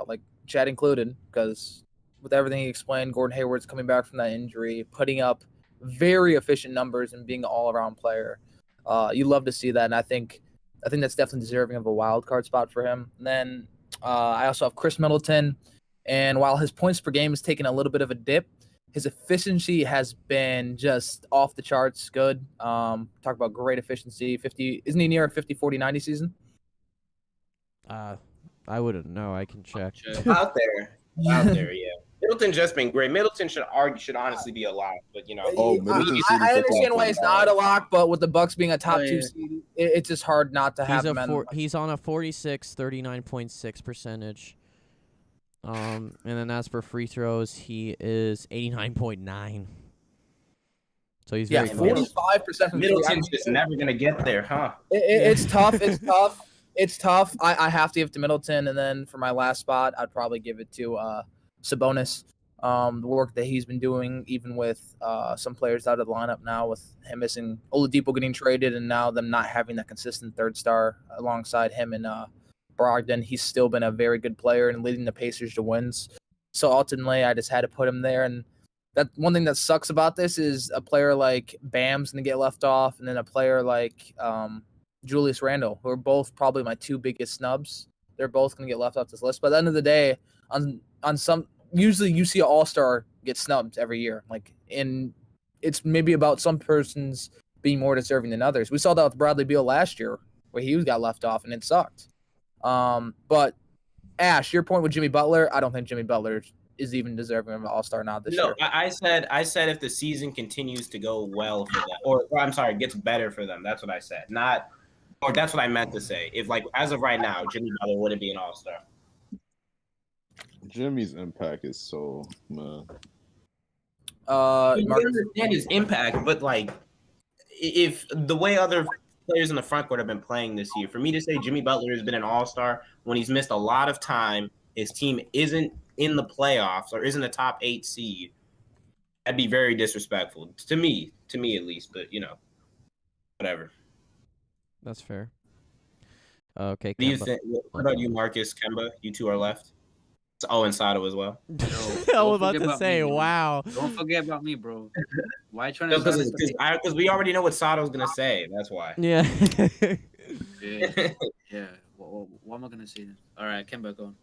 like Chad included, because with everything he explained, Gordon Hayward's coming back from that injury, putting up very efficient numbers and being an all-around player. You love to see that, and I think that's definitely deserving of a wild card spot for him. And then I also have Chris Middleton, and while his points per game has taken a little bit of a dip, his efficiency has been just off the charts good. Talk about great efficiency. 50, isn't he near a 50-40-90 season? I wouldn't know. I can check. Out there, yeah. Middleton's just been great. Middleton should honestly be a lock, but you know. I understand why he's not a lock, but with the Bucks being a top 2 seed, it's just hard not to have him. He's on a 39.6 percentage. And then as for free throws, he is 89.9. So he's very 45%. Middleton's just never gonna get there, huh? It's tough. It's tough. It's tough. I have to give it to Middleton, and then for my last spot, I'd probably give it to Sabonis. The work that he's been doing, even with some players out of the lineup now, with him missing Oladipo getting traded, and now them not having that consistent third star alongside him and Brogdon, he's still been a very good player and leading the Pacers to wins. So ultimately, I just had to put him there. And that one thing that sucks about this is a player like Bam's going to get left off, and then a player like Julius Randle, who are both probably my 2 biggest snubs. They're both going to get left off this list. But at the end of the day, on some, usually you see an all-star get snubbed every year. Like, and it's maybe about some persons being more deserving than others. We saw that with Bradley Beal last year, where he got left off, and it sucked. But Ash, your point with Jimmy Butler, I don't think Jimmy Butler is even deserving of an all-star nod this year. No, I said if the season continues to go well for them, or I'm sorry, gets better for them. That's what I said. That's what I meant to say. If like as of right now, Jimmy Butler wouldn't be an all-star. Jimmy's impact is so I understand his impact, but like if the way other players in the front court have been playing this year, for me to say Jimmy Butler has been an all-star when he's missed a lot of time, his team isn't in the playoffs or isn't a top 8 seed, that'd be very disrespectful to me at least. But you know, whatever. That's fair. Okay. Do you think? What about you, Marcus, Kemba? You two are left. Oh, and Sato as well. I was about to say, wow. Don't forget about me, bro. Why you trying No, to? because we already know what Sato's gonna say. That's why. Yeah. Yeah. What am I gonna say then? All right, Kemba, go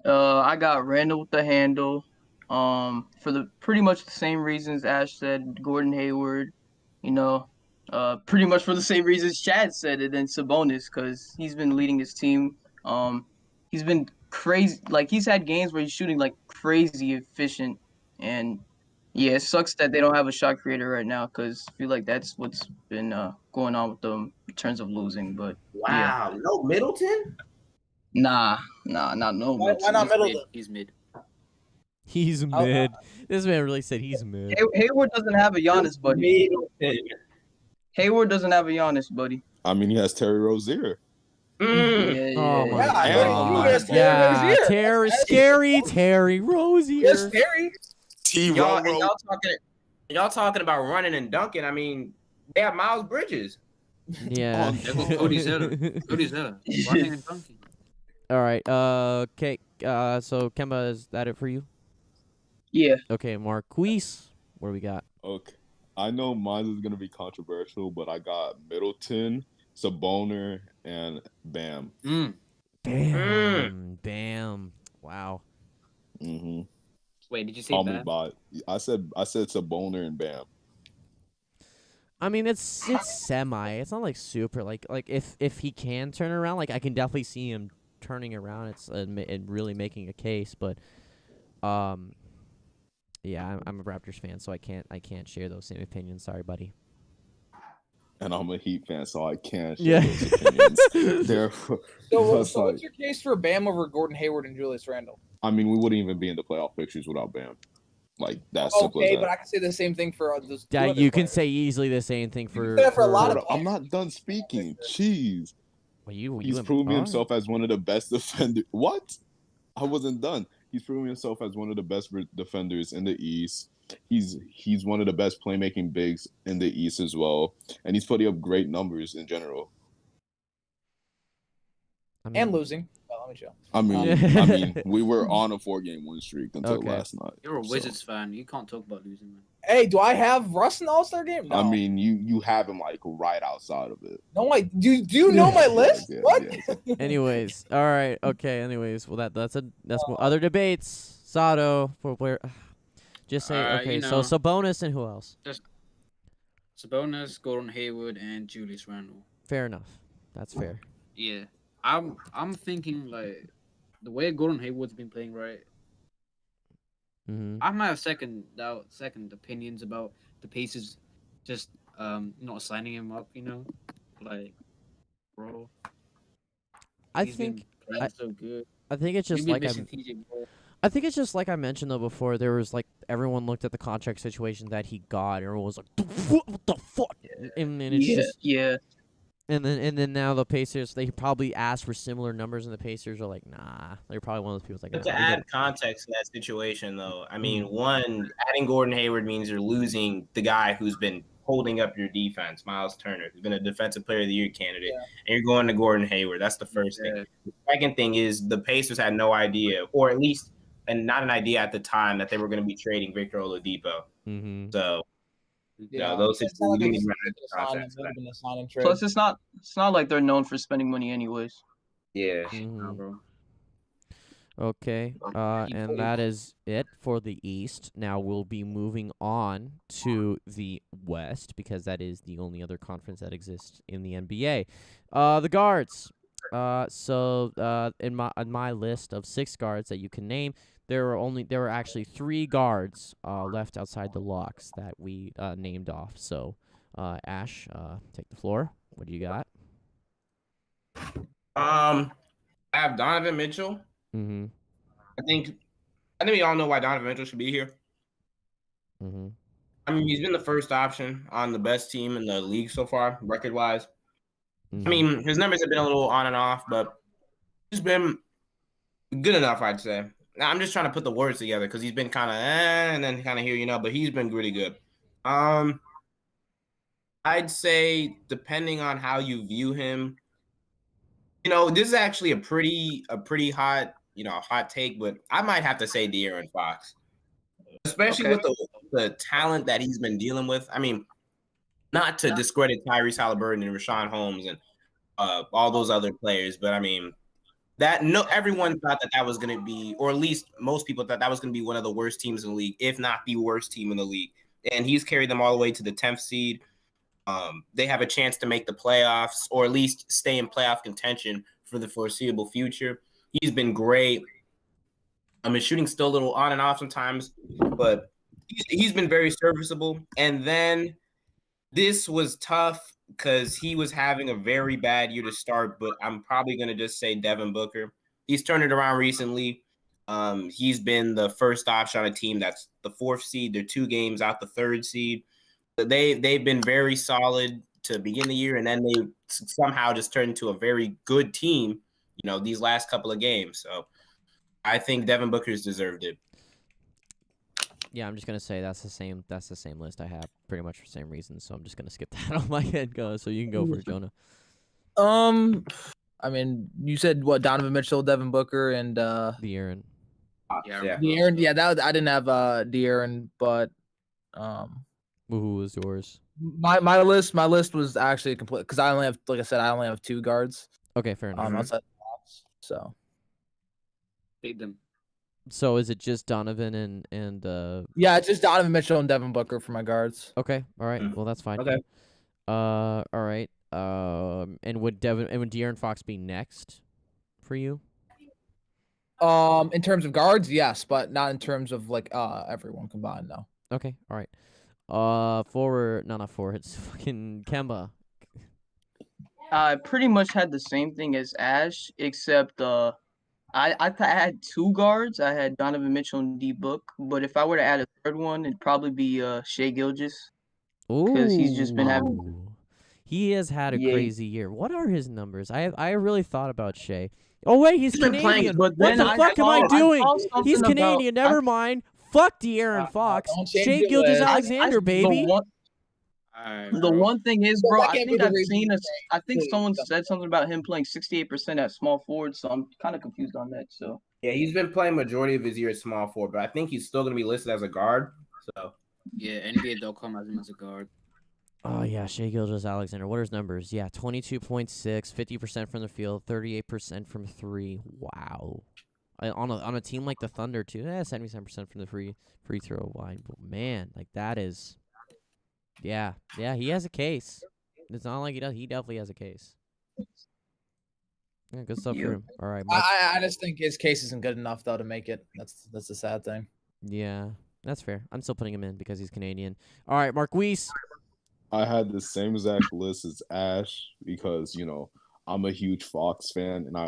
on. I got Randall with the handle. For the pretty much the same reasons Ash said, Gordon Hayward, you know, pretty much for the same reasons Chad said it, and Sabonis, because he's been leading his team. He's been crazy. Like, he's had games where he's shooting like crazy efficient, and yeah, it sucks that they don't have a shot creator right now, because I feel like that's what's been going on with them in terms of losing. But wow, no Middleton? Nah, not no. Why not Middleton? He's mid. He's mid. This man really said he's mid. Hayward doesn't have a Giannis buddy. Hayward doesn't have a Giannis buddy. I mean, he has Terry Rozier. Mm. Oh my Yeah, god. there's Terry Yeah, Rozier. Terry, That's scary Terry Rozier. Yes, Terry. Y'all talking about running and dunking. I mean, they have Miles Bridges. Yeah. There goes Cody Zeller. Cody Zeller. Running and dunking. All right. Okay. So Kemba, is that it for you? Yeah. Okay, Marquise, what do we got? Okay. I know mine is going to be controversial, but I got Middleton, Sabonis, and Bam. Bam. Wow. Mm-hmm. Wait, did you say Call me that? by. I said Sabonis and Bam. I mean, it's semi. It's not like super. Like if he can turn around, like I can definitely see him turning around. It's and really making a case, but yeah, I'm a Raptors fan, so I can't share those same opinions. Sorry, buddy. And I'm a Heat fan, so I can't share Yeah. those opinions. Therefore, So that's what's your case for Bam over Gordon Hayward and Julius Randle? I mean, we wouldn't even be in the playoff pictures without Bam. Like, that's simple as Okay, that. but I can say the same thing for those. Yeah, two other you can players. say easily the same thing for. say that for a lot Hold of up, I'm not done speaking. Jeez. Well, He's proven himself as one of the best defenders. What? I wasn't done. He's proven himself as one of the best defenders in the East. He's one of the best playmaking bigs in the East as well, and he's putting up great numbers in general. And losing. Well, let me chill. I mean, we were on a 4-game win streak until Okay. last night. You're a so. Wizards fan. You can't talk about losing, man. Hey, do I have Russ in the All-Star game? No. I mean, you have him like right outside of it. No, do you know my list? Yes, What? yes. Anyways, all right, okay. Anyways, well that's other debates. Sato for where? Just say okay. So Sabonis and who else? Sabonis, Gordon Hayward, and Julius Randle. Fair enough. That's fair. Yeah, I'm thinking like the way Gordon Hayward's been playing, right? Mm-hmm. I might have second opinions about the Pacers just not signing him up. You know, like bro. I he's been think playing so good. I think it's just Maybe like missing TJ Warren. I think it's just like I mentioned though before. There was like everyone looked at the contract situation that he got, and everyone was like, "What the fuck?" And it's just yeah. And then now the Pacers, they probably asked for similar numbers, and the Pacers are like, nah. They're probably one of those people that's like, But nah, to we add got- context to that situation, though, I mean, one, adding Gordon Hayward means you're losing the guy who's been holding up your defense, Miles Turner, who's been a Defensive Player of the Year candidate, and you're going to Gordon Hayward. That's the first thing. The second thing is the Pacers had no idea, or at least not an idea at the time, that they were going to be trading Victor Oladipo. Mhm. So, Yeah, those it's not like you need it's to run been into a sign- context. it would've been a sign and trade. Plus, it's not like they're known for spending money anyways. Yeah. Mhm. bro. Okay, and that is it for the East. Now we'll be moving on to the West because that is the only other conference that exists in the NBA. The guards. So in my list of 6 guards that you can name, there were actually 3 guards left outside the locks that we named off. So Ash, take the floor. What do you got? I have Donovan Mitchell. Mm-hmm. I think we all know why Donovan Mitchell should be here. Mm-hmm. I mean, he's been the first option on the best team in the league so far, record-wise. Mm-hmm. I mean, his numbers have been a little on and off, but he's been good enough, I'd say. Now, I'm just trying to put the words together because he's been kind of and then kind of here, but he's been really good. I'd say, depending on how you view him, this is actually a pretty hot, hot take, but I might have to say De'Aaron Fox, especially with the talent that he's been dealing with. I mean, not to discredit Tyrese Halliburton and Rashawn Holmes and all those other players, but I mean, everyone thought that was going to be, or at least most people thought that was going to be one of the worst teams in the league, if not the worst team in the league. And he's carried them all the way to the 10th seed. They have a chance to make the playoffs, or at least stay in playoff contention for the foreseeable future. He's been great. His shooting's still a little on and off sometimes, but he's been very serviceable. And then this was tough because he was having a very bad year to start, but I'm probably going to just say Devin Booker. He's turned it around recently. He's been the first option on a team that's the 4th seed. They're 2 games out the 3rd seed. They've been very solid to begin the year, and then they somehow just turned into a very good team, these last couple of games. So I think Devin Booker's deserved it. Yeah, I'm just gonna say that's the same list I have, pretty much for the same reasons. So I'm just gonna skip that on my head, so you can go for it, Jonah. I mean, you said what? Donovan Mitchell, Devin Booker, and De'Aaron. Yeah. De'Aaron. Yeah, I didn't have De'Aaron, but Who was yours? my list was actually complete because I only have, like I said, I only have 2 guards. Okay, fair enough. Outside the box, so Take them. So is it just Donovan and yeah, it's just Donovan Mitchell and Devin Booker for my guards. Okay, all right. Well, that's fine. Okay. All right. And would De'Aaron Fox be next for you? In terms of guards, yes, but not in terms of like everyone combined. No. Okay, all right. Forward, no, not forward. It's fucking Kemba. I pretty much had the same thing as Ash, except I had 2 guards. I had Donovan Mitchell and D Book, but if I were to add a third one, it'd probably be Shea Gilgeous. Because he's just been having. Ooh. He has had a Yeah. crazy year. What are his numbers? I really thought about Shea. Oh wait, he's He's been Canadian. playing, but What then the I fuck am I saw- I doing? saw something He's about- Canadian. Never mind. Fuck De'Aaron Fox. don't change Shea your Gilgeous list. Alexander, baby. The one thing is, bro, that I can't be think the I've reason seen you I think say someone something. said something about him playing 68% at small forward, so I'm kind of confused on that. So Yeah, he's been playing majority of his year at small forward, but I think he's still going to be listed as a guard. So Yeah, NBA.com has him as a guard. Oh yeah, Shea Gilgeous Alexander. What are his numbers? Yeah, 22.6, 50% from the field, 38% from 3. Wow. On a team like the Thunder too, 77% from the free throw line. But man, like that is, yeah, he has a case. It's not like he does. He definitely has a case. Yeah, good stuff for him. All right, Mike. I just think his case isn't good enough though to make it. That's the sad thing. Yeah, that's fair. I'm still putting him in because he's Canadian. All right, Marquise. I had the same exact list as Ash because I'm a huge Fox fan, and I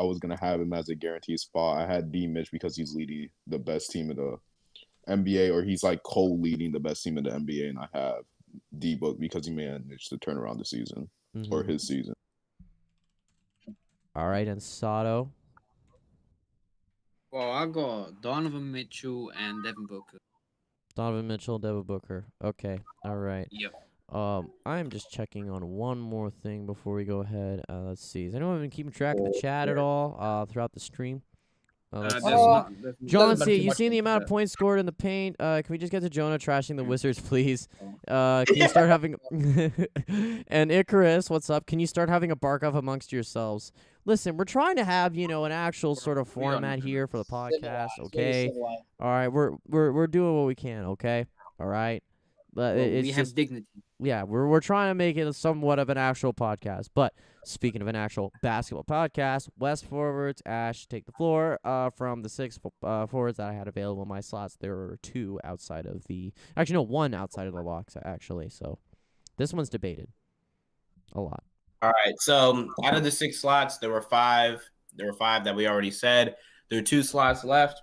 was gonna have him as a guaranteed spot. I had D Mitch because he's leading the best team in the NBA, or he's like co-leading the best team in the NBA, and I have D Book because he managed to turn around the season or his season. All right, and Sato. Well, I got Donovan Mitchell and Devin Booker. Donovan Mitchell, Devin Booker. Okay, all right. Yep. I'm just checking on one more thing before we go ahead. Let's see. Has anyone been keeping track of the chat at all throughout the stream? Let's see. John, you seen the amount of points scored in the paint? Can we just get to Jonah trashing the Wizards, please? Can you start having and Icarus, what's up? Can you start having a bark off amongst yourselves? Listen, we're trying to have an actual sort of format here for the podcast. Okay, all right, we're doing what we can. Okay, all right. But we have dignity. Yeah, we're trying to make it somewhat of an actual podcast. But speaking of an actual basketball podcast, West forwards, Ash, take the floor. From the 6 forwards that I had available in my slots, there were 2 outside of one outside of the locks, actually. So this one's debated a lot. all right. So out of the 6 slots, there were 5. There were 5 that we already said. There are 2 slots left.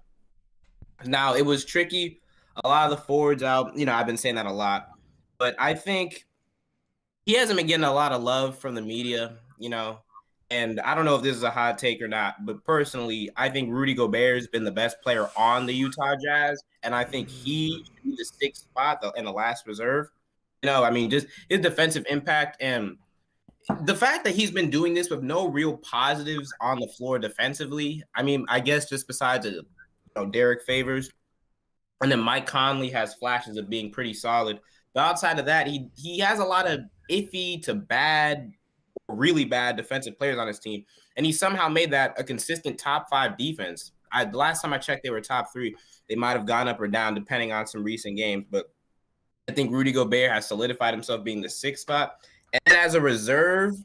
Now it was tricky. A lot of the forwards out. I've been saying that a lot. But I think he hasn't been getting a lot of love from the media, and I don't know if this is a hot take or not, but personally, I think Rudy Gobert has been the best player on the Utah Jazz, and I think he should be the 6th spot in the last reserve. Just his defensive impact and the fact that he's been doing this with no real positives on the floor defensively. I guess just besides Derek Favors, and then Mike Conley has flashes of being pretty solid. But outside of that, he has a lot of iffy to bad, really bad defensive players on his team. And he somehow made that a consistent top 5 defense. The last time I checked, they were top 3. They might have gone up or down depending on some recent games. But I think Rudy Gobert has solidified himself being the 6th spot. And as a reserve,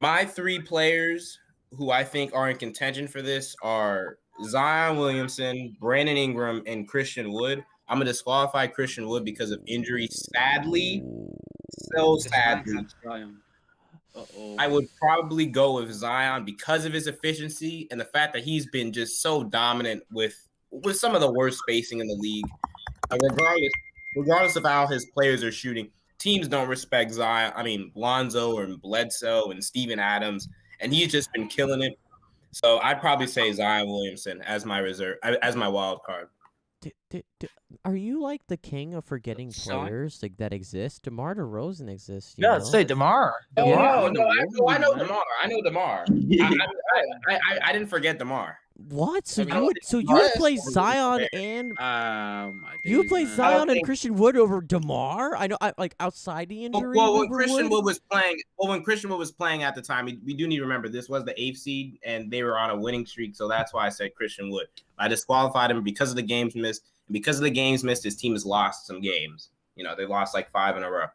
my 3 players who I think are in contention for this are Zion Williamson, Brandon Ingram, and Christian Wood. I'm going to disqualify Christian Wood because of injury, sadly. So sadly. Uh-oh. I would probably go with Zion because of his efficiency and the fact that he's been just so dominant with some of the worst spacing in the league. Regardless of how his players are shooting, teams don't respect Zion. I mean, Lonzo and Bledsoe and Steven Adams, and he's just been killing it. So I'd probably say Zion Williamson as my reserve, as my wild card. Are you like the king of forgetting Sorry? players that exist? DeMar DeRozan exists. You Yeah, know? let's say DeMar. Oh Yeah, no, I know man. DeMar. I know DeMar. I didn't forget DeMar. What? So I mean, you would Yes. play Zion and My you would days, play man. Zion and think- Christian Wood over DeMar? I know, like outside the injury. Well, when over Christian Wood? Wood was playing, when Christian Wood was playing at the time, we do need to remember this was the 8th seed and they were on a winning streak, so that's why I said Christian Wood. I disqualified him because of the games missed, and because of the games missed, his team has lost some games. You know, they lost like 5 in a row.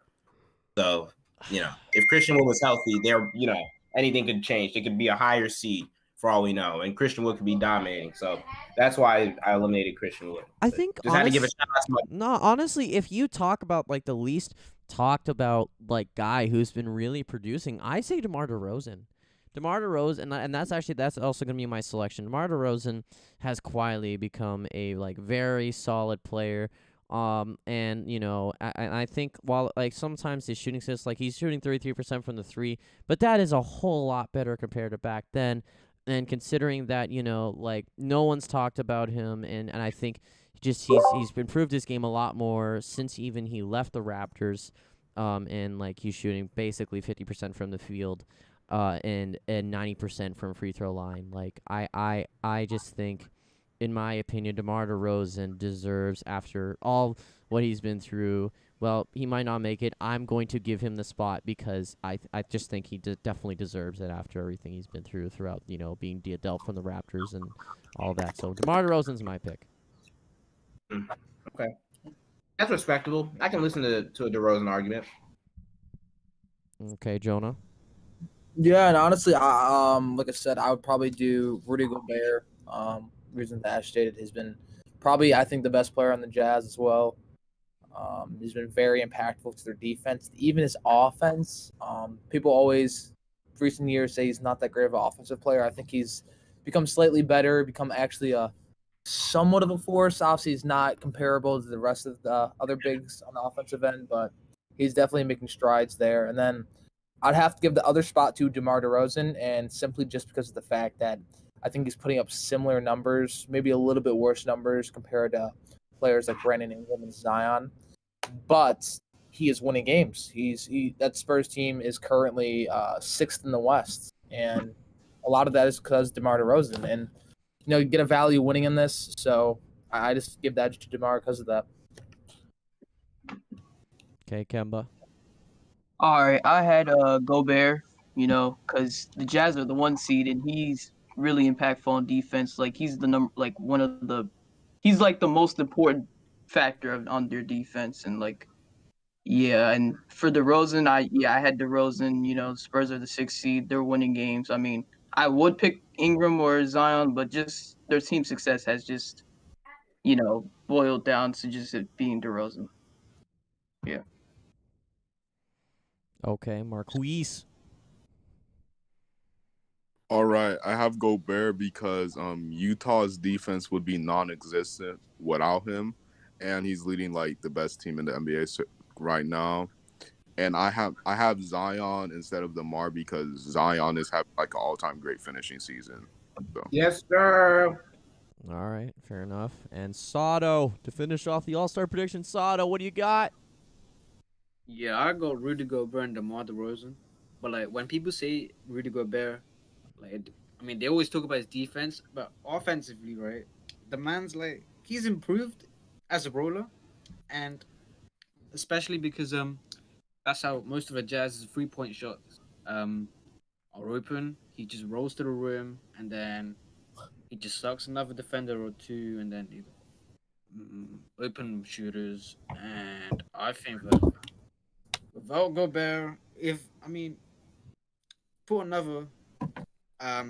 So, you know, if Christian Wood was healthy, anything could change. It could be a higher seed for all we know, and Christian Wood could be dominating. So that's why I eliminated Christian Wood. I think Just had to give a shout out to my No, honestly, if you talk about like the least talked about like guy who's been really producing, I say DeMar DeRozan. DeMar DeRozan, and that's also gonna be my selection. DeMar DeRozan has quietly become a like very solid player. And you know, I think while like sometimes his shooting assists, like he's shooting 33% from the 3, but that is a whole lot better compared to back then. And considering that, you know, like no one's talked about him, and I think he's improved his game a lot more since even he left the Raptors, and like he's shooting basically 50% from the field, and 90% from free throw line. Like I just think, in my opinion, DeMar DeRozan deserves, after all what he's been through. Well, he might not make it. I'm going to give him the spot because I just think he definitely deserves it after everything he's been through throughout, you know, being dealt from the Raptors and all that. So DeMar DeRozan's my pick. Okay, that's respectable. I can listen to a DeRozan argument. Okay, Jonah. Yeah, and honestly, like I said, I would probably do Rudy Gobert. Reason that Ash stated, has been probably, I think, the best player on the Jazz as well. He's been very impactful to their defense, even his offense. People always, recent years, say he's not that great of an offensive player. I think he's become slightly better, become actually a somewhat of a force. Obviously, he's not comparable to the rest of the other bigs on the offensive end, but he's definitely making strides there. And then I'd have to give the other spot to DeMar DeRozan, and simply just because of the fact that I think he's putting up similar numbers, maybe a little bit worse numbers compared to players like Brandon Ingram and Zion. But he is winning games. That Spurs team is currently 6th in the West, and a lot of that is because DeMar DeRozan. And you know, you get a value winning in this, so I just give that to DeMar because of that. Okay, Kemba. All right, I had Gobert, you know, because the Jazz are the 1 seed, and he's really impactful on defense. Like he's he's like the most important factor on their defense, and like, yeah. And for DeRozan, I had DeRozan. You know, Spurs are the 6th seed; they're winning games. I mean, I would pick Ingram or Zion, but just their team success has just, you know, boiled down to just it being DeRozan. Yeah. Okay, Marquise. All right, I have Gobert because Utah's defense would be non-existent without him, and he's leading like the best team in the NBA right now. And I have Zion instead of DeMar because Zion is having like an all-time great finishing season. So. Yes, sir. All right, fair enough. And Sato to finish off the All-Star prediction. Sato, what do you got? Yeah, I go Rudy Gobert and DeMar DeRozan. But like when people say Rudy Gobert, like I mean they always talk about his defense, but offensively, right? The man's like he's improved as a roller, and especially because that's how most of the Jazz's 3-point shots are open. He just rolls to the rim and then he just sucks another defender or two, and then open shooters. And I think that without Gobert, put another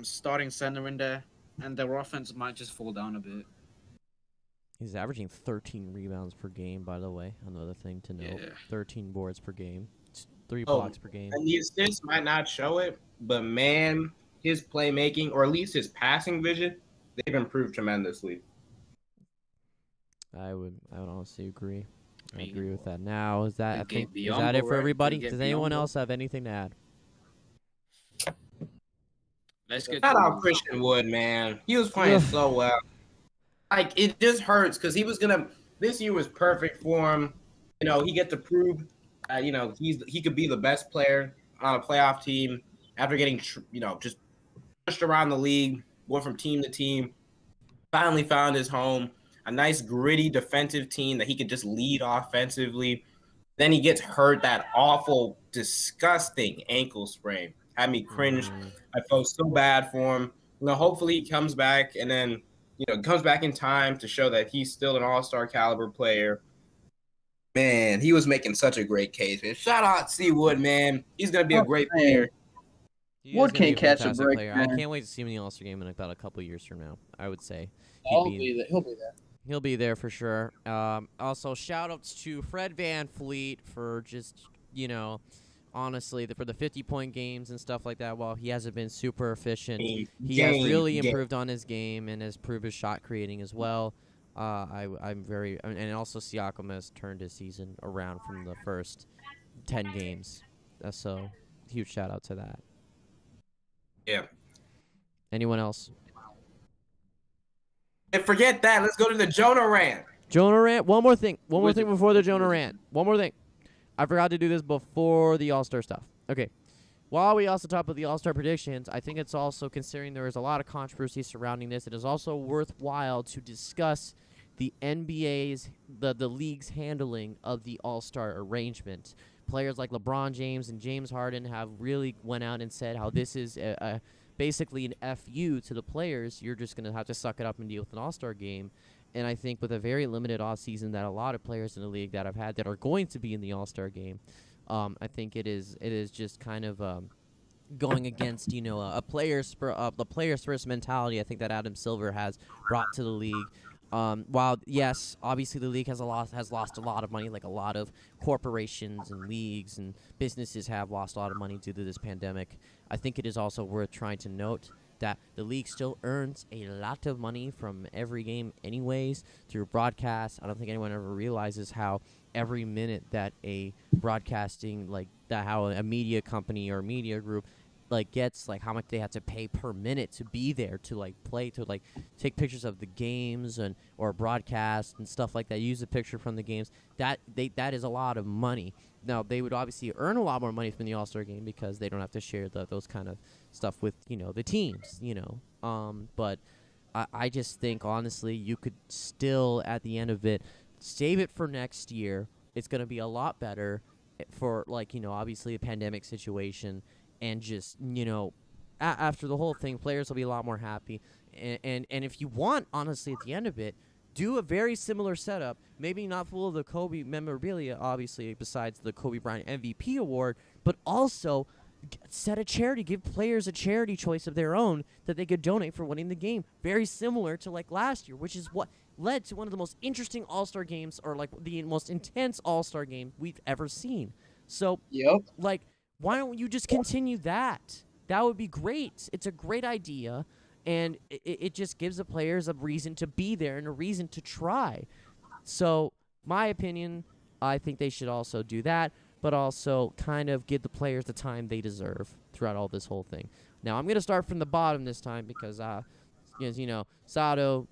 starting center in there, and their offense might just fall down a bit. He's averaging 13 rebounds per game, by the way. Another thing to note. Yeah. 13 boards per game. It's 3 blocks per game. And the assists might not show it, but man, his playmaking, or at least his passing vision, they've improved tremendously. I would honestly agree. I Me, agree with that. Now, is that Could get is that it for Biombo, right? everybody? Could get Does anyone Biombo. else have anything to add? Let's get Shout out to Christian Wood, man. He was playing so well. Like, it just hurts because he was gonna. This year was perfect for him. You know, he get to prove, you know, he could be the best player on a playoff team after getting, just pushed around the league, going from team to team. Finally found his home. A nice gritty defensive team that he could just lead offensively. Then he gets hurt, that awful, disgusting ankle sprain. Had me cringe. I felt so bad for him. You know, hopefully he comes back and then, comes back in time to show that he's still an all-star caliber player. Man, he was making such a great case, man. Shout out C. Wood, man. He's gonna be a great player. Wood can't catch a fantastic break, player. I man. can't wait to see him in the All-Star game in about a couple years from now. I would say He'll be there. He'll be there for sure. Also, shout-outs to Fred VanVleet for just, honestly, for the 50-point games and stuff like that. While he hasn't been super efficient, he has really improved on his game and has proved his shot creating as well. I'm very, and also Siakam has turned his season around from the first 10 games. So, huge shout-out to that. Yeah. Anyone else? And forget that. Let's go to the Jonah rant. Jonah rant. One more thing before the Jonah rant. One more thing. I forgot to do this before the All-Star stuff. Okay. While we also talk about the All-Star predictions, I think it's also, considering there is a lot of controversy surrounding this, it is also worthwhile to discuss the NBA's, the league's handling of the All-Star arrangement. Players like LeBron James and James Harden have really went out and said how this is basically an FU to the players. You're just going to have to suck it up and deal with an All-Star game. And I think with a very limited offseason that a lot of players in the league that I've had that are going to be in the All-Star game, I think it is just kind of going against, the players first mentality I think that Adam Silver has brought to the league. While yes, obviously the league has lost a lot of money, like a lot of corporations and leagues and businesses have lost a lot of money due to this pandemic. I think it is also worth trying to note that the league still earns a lot of money from every game anyways through broadcast. I don't think anyone ever realizes how every minute that a broadcasting, like that, how a media company or media group gets, how much they have to pay per minute to be there, to play, to take pictures of the games or broadcast and stuff like that, use a picture from the games. That is a lot of money. Now they would obviously earn a lot more money from the All-Star game because they don't have to share those kind of stuff with the teams, but I just think honestly you could still at the end of it save it for next year. It's going to be a lot better for obviously a pandemic situation. And just, after the whole thing, players will be a lot more happy. And if you want, honestly, at the end of it, do a very similar setup. Maybe not full of the Kobe memorabilia, obviously, besides the Kobe Bryant MVP award, but also set a charity. Give players a charity choice of their own that they could donate for winning the game. Very similar to last year, which is what led to one of the most interesting All-Star games, or the most intense All-Star game we've ever seen. So, Yep. why don't you just continue that? That would be great. It's a great idea, and it just gives the players a reason to be there and a reason to try. So, my opinion, I think they should also do that, but also kind of give the players the time they deserve throughout all this whole thing. Now, I'm going to start from the bottom this time because, Sato,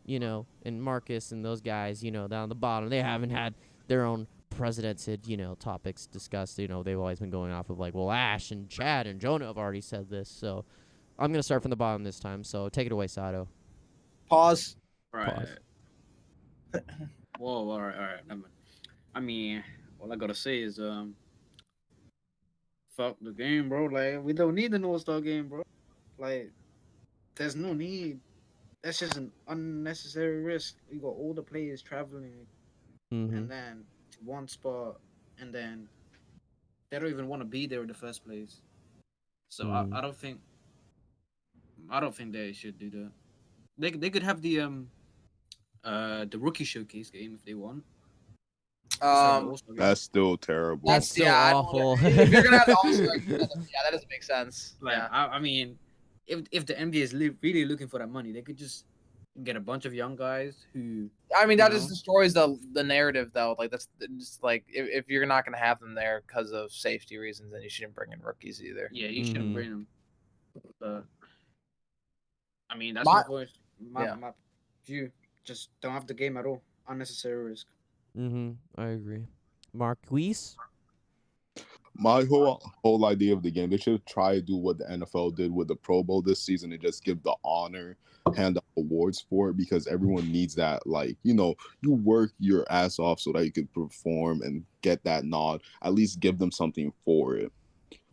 and Marcus and those guys, down the bottom, they haven't had their own presidented, topics discussed. They've always been going off of Ash and Chad and Jonah have already said this. So I'm going to start from the bottom this time. So take it away, Sato. Pause. Right. Whoa, all right. Never mind. I mean, all I gotta say is, fuck the game, bro. We don't need an All-Star game, bro. There's no need. That's just an unnecessary risk. You got all the players traveling, and then to one spot, and then they don't even want to be there in the first place. So I don't think they should do that. They could have the rookie showcase game if they want. That's still terrible. That's still I don't awful. if you're gonna have the All-Star game, that doesn't make sense. Like, Yeah. I mean, if the NBA is really looking for that money, they could just get a bunch of young guys who. I mean, that you just know, destroys the narrative, though. Like that's just like if you're not gonna have them there because of safety reasons, then you shouldn't bring in rookies either. Yeah, you shouldn't Mhm. bring them. I mean, that's My- my voice. My view. Just don't have the game at all. Unnecessary risk. I agree. Marquise? My whole idea of the game, they should try to do what the NFL did with the Pro Bowl this season and just give the honor, hand out awards for it, because everyone needs that. Like, you work your ass off so that you could perform and get that nod. At least give them something for it.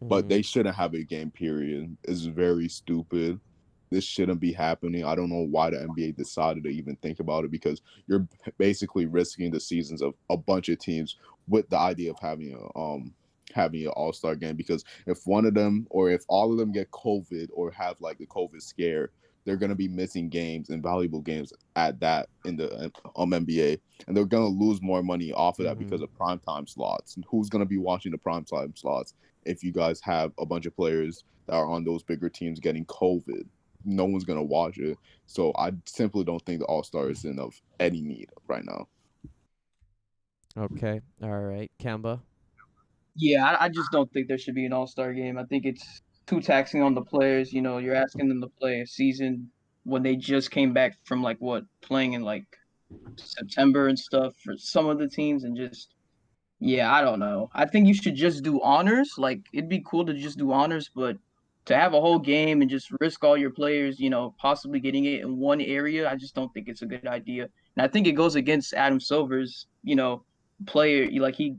But they shouldn't have a game, period. It's very stupid. This shouldn't be happening. I don't know why the NBA decided to even think about it, because you're basically risking the seasons of a bunch of teams with the idea of having an all-star game, because if one of them or if all of them get COVID or have like the COVID scare, they're going to be missing games and valuable games at that in the NBA, and they're going to lose more money off of that because of primetime slots. And who's going to be watching the primetime slots if you guys have a bunch of players that are on those bigger teams getting COVID? No one's going to watch it. So I simply don't think the All-Star is in of any need right now. Okay. All right. Kemba? Yeah, I just don't think there should be an All-Star game. I think it's too taxing on the players. You're asking them to play a season when they just came back from playing in like September and stuff for some of the teams, and just I don't know. I think you should just do honors. Like, it'd be cool to just do honors, but to have a whole game and just risk all your players, possibly getting it in one area, I just don't think it's a good idea. And I think it goes against Adam Silver's, player. Like he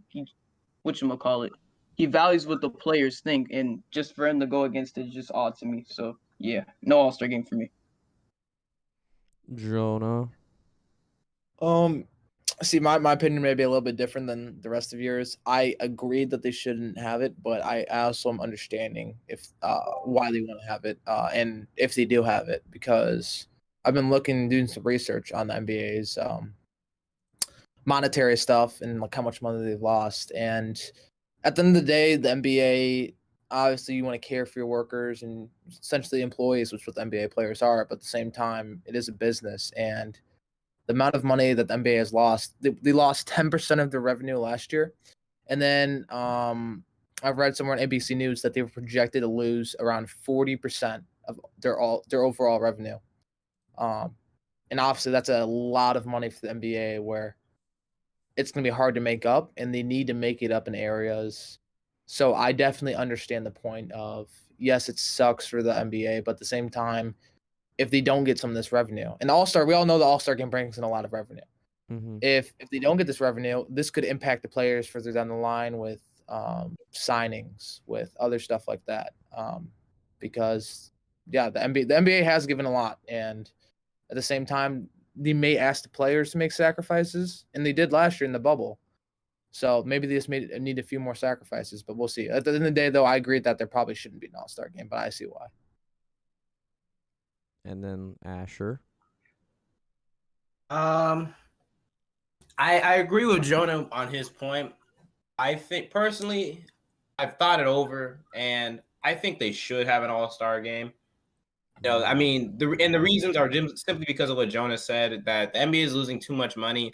whatchamacallit, he values what the players think, and just for him to go against it is just odd to me. So yeah, no All-Star game for me. Jonah? See, my opinion may be a little bit different than the rest of yours. I agree that they shouldn't have it, but I also am understanding if why they want to have it, and if they do have it, because I've been doing some research on the NBA's monetary stuff and like how much money they've lost. And at the end of the day, the NBA, obviously you want to care for your workers and essentially employees, which what the NBA players are, but at the same time, it is a business, and the amount of money that the NBA has lost, they lost 10% of their revenue last year. And then I've read somewhere on ABC News that they were projected to lose around 40% of their overall revenue. And obviously that's a lot of money for the NBA, where it's going to be hard to make up, and they need to make it up in areas. So I definitely understand the point of, yes, it sucks for the NBA, but at the same time, if they don't get some of this revenue, and All-Star, we all know the All-Star game brings in a lot of revenue. If they don't get this revenue, this could impact the players further down the line with signings, with other stuff like that. Because the NBA has given a lot, and at the same time, they may ask the players to make sacrifices, and they did last year in the bubble. So maybe they just need a few more sacrifices, but we'll see. At the end of the day, though, I agree that there probably shouldn't be an All-Star game, but I see why. And then Asher? I agree with Jonah on his point. I think personally, I've thought it over, and I think they should have an All-Star game. I mean, the reasons are simply because of what Jonah said, that the NBA is losing too much money,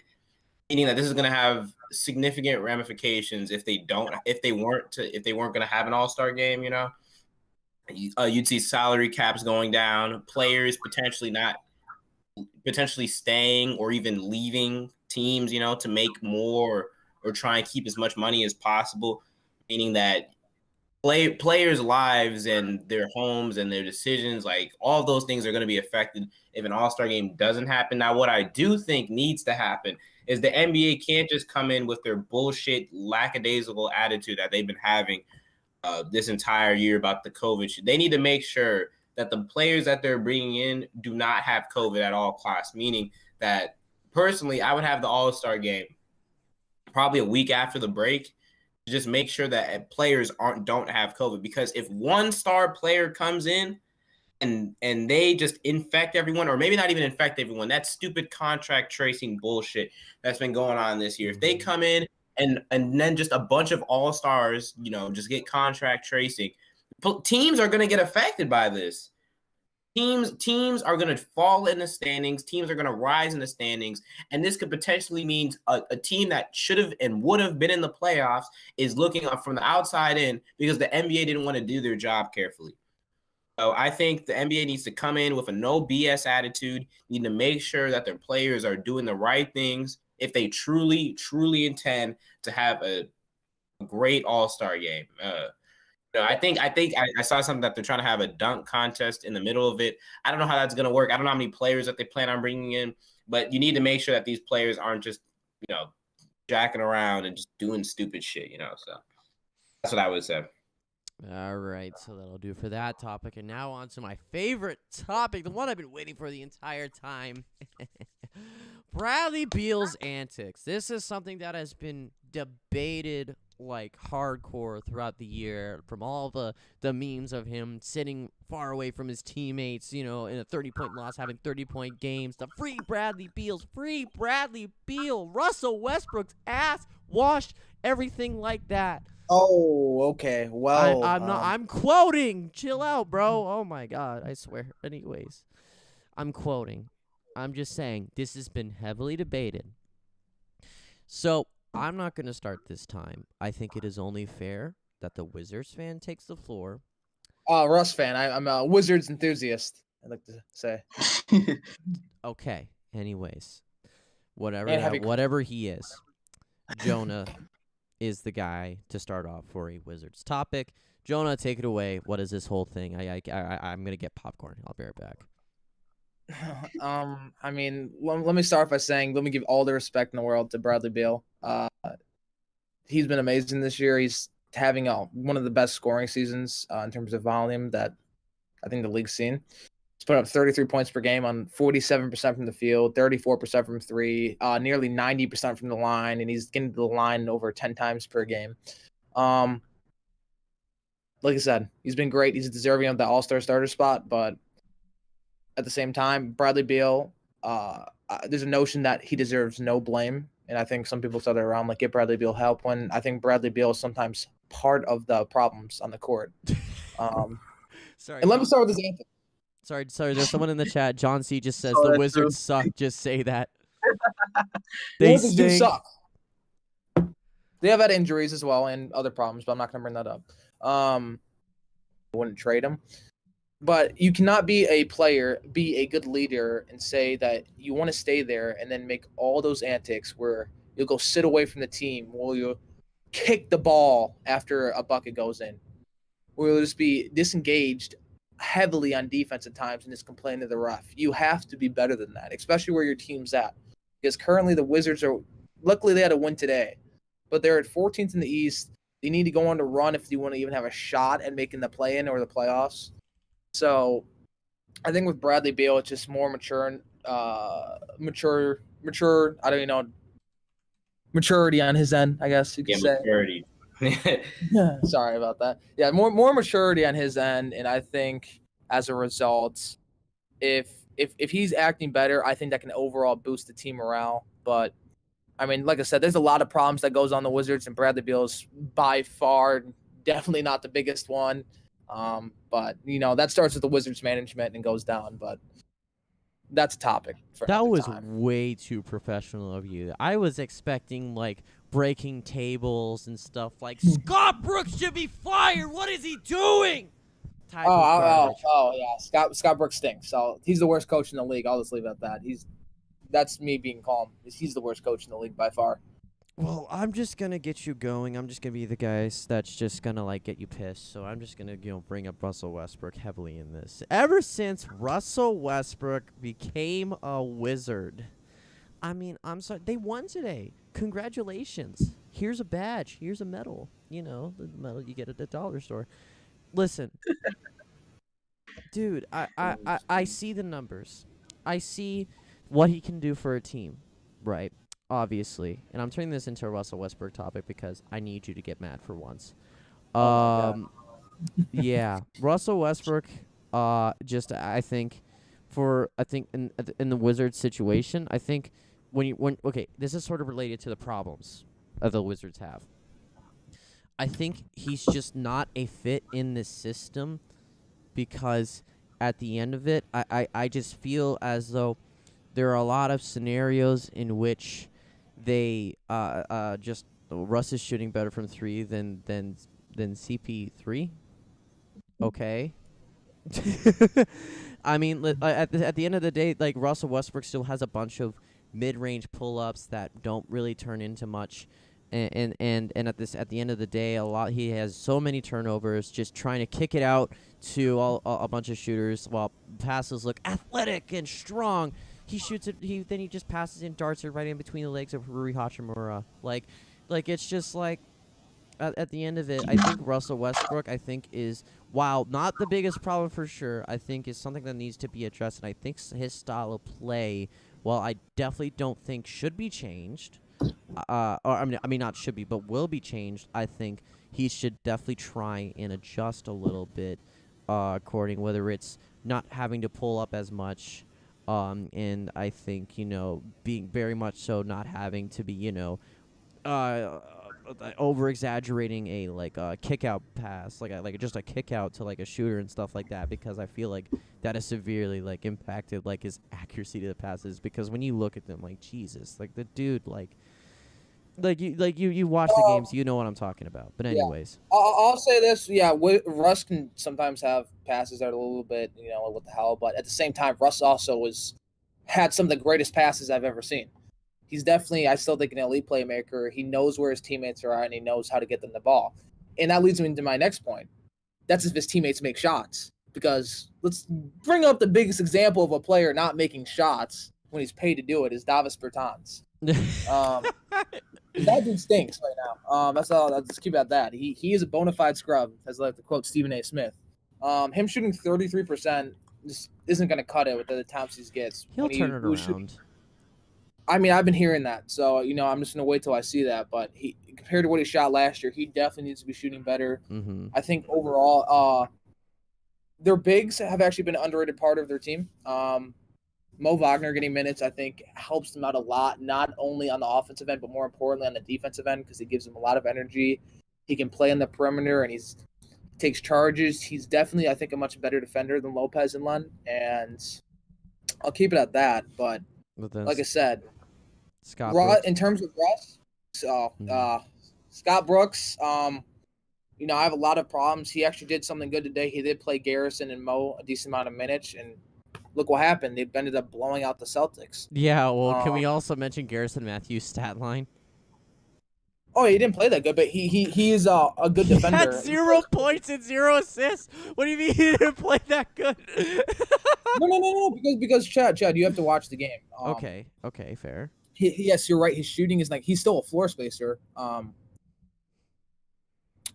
meaning that this is going to have significant ramifications if they weren't going to have an All-Star game. You'd see salary caps going down, players potentially staying or even leaving teams, to make more or try and keep as much money as possible, meaning that players' lives and their homes and their decisions, like all those things are going to be affected if an All-Star game doesn't happen. Now, what I do think needs to happen is the NBA can't just come in with their bullshit, lackadaisical attitude that they've been having this entire year about the COVID shit. They need to make sure that the players that they're bringing in do not have COVID at all costs, meaning that personally, I would have the All-Star game probably a week after the break, to just make sure that players don't have COVID. Because if one star player comes in and they just infect everyone, or maybe not even infect everyone, that stupid contract tracing bullshit that's been going on this year. If they come in and then just a bunch of all-stars, just get contract tracing. Teams are going to get affected by this. Teams are going to fall in the standings. Teams are going to rise in the standings. And this could potentially mean a team that should have and would have been in the playoffs is looking up from the outside in because the NBA didn't want to do their job carefully. So I think the NBA needs to come in with a no BS attitude, need to make sure that their players are doing the right things if they truly, truly intend to have a great all-star game. I think I saw something that they're trying to have a dunk contest in the middle of it. I don't know how that's going to work. I don't know how many players that they plan on bringing in, but you need to make sure that these players aren't just, jacking around and just doing stupid shit, so that's what I would say. All right, so that'll do for that topic. And now on to my favorite topic, the one I've been waiting for the entire time. Bradley Beal's antics. This is something that has been debated like hardcore throughout the year, from all the memes of him sitting far away from his teammates, in a 30-point loss, having 30-point games, the free Bradley Beal, Russell Westbrook's ass washed, everything like that. Oh, okay. Well, I'm quoting. Chill out, bro. Oh my God, I swear. Anyways, I'm quoting. I'm just saying this has been heavily debated. So I'm not going to start this time. I think it is only fair that the Wizards fan takes the floor. Russ fan. I'm a Wizards enthusiast, I'd like to say. Okay. Anyways, whatever he is, Jonah is the guy to start off for a Wizards topic. Jonah, take it away. What is this whole thing? I'm going to get popcorn. I'll be right back. I mean, let me start by saying, let me give all the respect in the world to Bradley Beal. He's been amazing this year. He's having one of the best scoring seasons in terms of volume that I think the league's seen. He's put up 33 points per game on 47% from the field, 34% from three, nearly 90% from the line, and he's getting to the line over 10 times per game. Like I said, he's been great. He's deserving of the All-Star starter spot, but at the same time, Bradley Beal, there's a notion that he deserves no blame, and I think some people throw that around, like, get Bradley Beal help, when I think Bradley Beal is sometimes part of the problems on the court. Sorry. And let me start with his anthem. Sorry. There's someone in the chat. John C. just says Oh, the that's Wizards true. suck. Just say that. The They Wizards do stink. suck. They have had injuries as well and other problems, but I'm not going to bring that up. I wouldn't trade him. But you cannot be a player, be a good leader, and say that you want to stay there and then make all those antics where you'll go sit away from the team, or you'll kick the ball after a bucket goes in, or you'll just be disengaged heavily on defense at times and just complain to the ref. You have to be better than that, especially where your team's at. Because currently the Wizards are, luckily they had a win today, but they're at 14th in the East. They need to go on to run if you want to even have a shot at making the play-in or the playoffs. So I think with Bradley Beal, it's just more mature. I don't even know, maturity on his end, I guess you could say. Maturity. Sorry about that. Yeah, more maturity on his end, and I think as a result, if he's acting better, I think that can overall boost the team morale. But I mean, like I said, there's a lot of problems that goes on the Wizards, and Bradley Beal is by far definitely not the biggest one. But that starts with the Wizards management and goes down. But that's a topic for That another was time. way too professional of you. I was expecting like breaking tables and stuff like Scott Brooks should be fired. What is he doing? Type of garbage. Yeah. Scott Brooks stinks. So he's the worst coach in the league. I'll just leave it at that. That's me being calm. He's the worst coach in the league by far. Well, I'm just gonna get you going. I'm just gonna be the guy that's just gonna like get you pissed. So I'm just gonna bring up Russell Westbrook heavily in this. Ever since Russell Westbrook became a Wizard, I mean, I'm sorry, they won today. Congratulations. Here's a badge. Here's a medal. The medal you get at the dollar store. Listen, dude, I see the numbers. I see what he can do for a team, right? Obviously, and I'm turning this into a Russell Westbrook topic because I need you to get mad for once. Yeah, Russell Westbrook. I think in the Wizards situation, I think when okay, this is sort of related to the problems. the Wizards have. I think he's just not a fit in this system because at the end of it, I just feel as though there are a lot of scenarios in which they just Russ is shooting better from 3 than CP3. Okay. I mean, at the end of the day, like Russell Westbrook still has a bunch of mid-range pull-ups that don't really turn into much, and at the end of the day, he has so many turnovers, just trying to kick it out to a bunch of shooters while passes look athletic and strong. He shoots it. Then he just passes in, darts it right in between the legs of Rui Hachimura. Like it's just like. At the end of it, I think Russell Westbrook, is, while not the biggest problem for sure, I think is something that needs to be addressed. And I think his style of play, while I definitely don't think should be changed, or I mean not should be, but will be changed, I think he should definitely try and adjust a little bit, according whether it's not having to pull up as much, and I think, being very much so not having to be, over exaggerating a kick out pass, like just a kick out to like a shooter and stuff like that, because I feel like that has severely impacted his accuracy to the passes, because when you look at them, Jesus, the dude you watch the games, you know what I'm talking about. But anyways, I'll say this, Russ can sometimes have passes that are a little bit, what the hell, but at the same time, Russ also had some of the greatest passes I've ever seen. He's definitely, I still think, an elite playmaker. He knows where his teammates are at, and he knows how to get them the ball. And that leads me into my next point. That's if his teammates make shots. Because let's bring up the biggest example of a player not making shots when he's paid to do it is Davis Bertans. That dude stinks right now. That's all. Let's keep it at that. He is a bona fide scrub, as I like to quote Stephen A. Smith. Him shooting 33% just isn't going to cut it with the attempts he gets. He'll turn it around. I mean, I've been hearing that, so I'm just gonna wait till I see that. But he, compared to what he shot last year, he definitely needs to be shooting better. Mm-hmm. I think overall, their bigs have actually been an underrated part of their team. Mo Wagner getting minutes, I think, helps them out a lot, not only on the offensive end, but more importantly on the defensive end, because it gives him a lot of energy. He can play on the perimeter, and he takes charges. He's definitely, I think, a much better defender than Lopez and Len, and I'll keep it at that. But like I said, in terms of Russ, Scott Brooks, I have a lot of problems. He actually did something good today. He did play Garrison and Mo a decent amount of minutes, and look what happened. They ended up blowing out the Celtics. Yeah, well, can we also mention Garrison Matthews' stat line? Oh, he didn't play that good, but he is a good defender. He had 0 points and 0 assists. What do you mean he didn't play that good? No. Because Chad, you have to watch the game. Okay, fair. Yes, you're right. His shooting is he's still a floor spacer.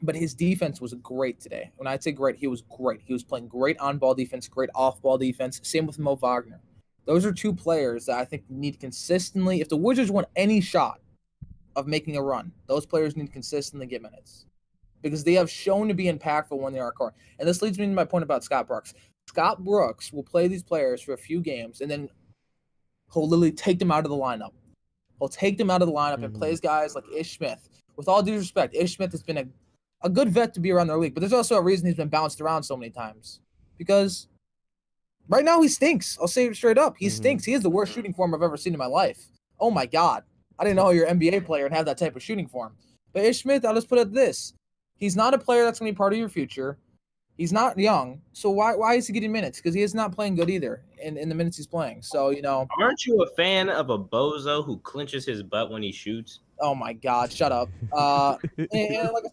But his defense was great today. When I say great, he was great. He was playing great on-ball defense, great off-ball defense. Same with Mo Wagner. Those are two players that I think need consistently. If the Wizards want any shot of making a run, those players need to consistently get minutes, because they have shown to be impactful when they are court. And this leads me to my point about Scott Brooks. Scott Brooks will play these players for a few games, and then he'll literally take them out of the lineup. He'll take them out of the lineup and plays guys like Ish Smith. With all due respect, Ish Smith has been a good vet to be around their league, but there's also a reason he's been bounced around so many times. Because right now he stinks. I'll say it straight up. He stinks. He is the worst shooting form I've ever seen in my life. Oh my God. I didn't know you're an NBA player and have that type of shooting form. But Ish Smith, I'll just put it this. He's not a player that's going to be part of your future. He's not young. So why is he getting minutes? Because he is not playing good either in the minutes he's playing. So, Aren't you a fan of a bozo who clenches his butt when he shoots? Oh my God, shut up. And like I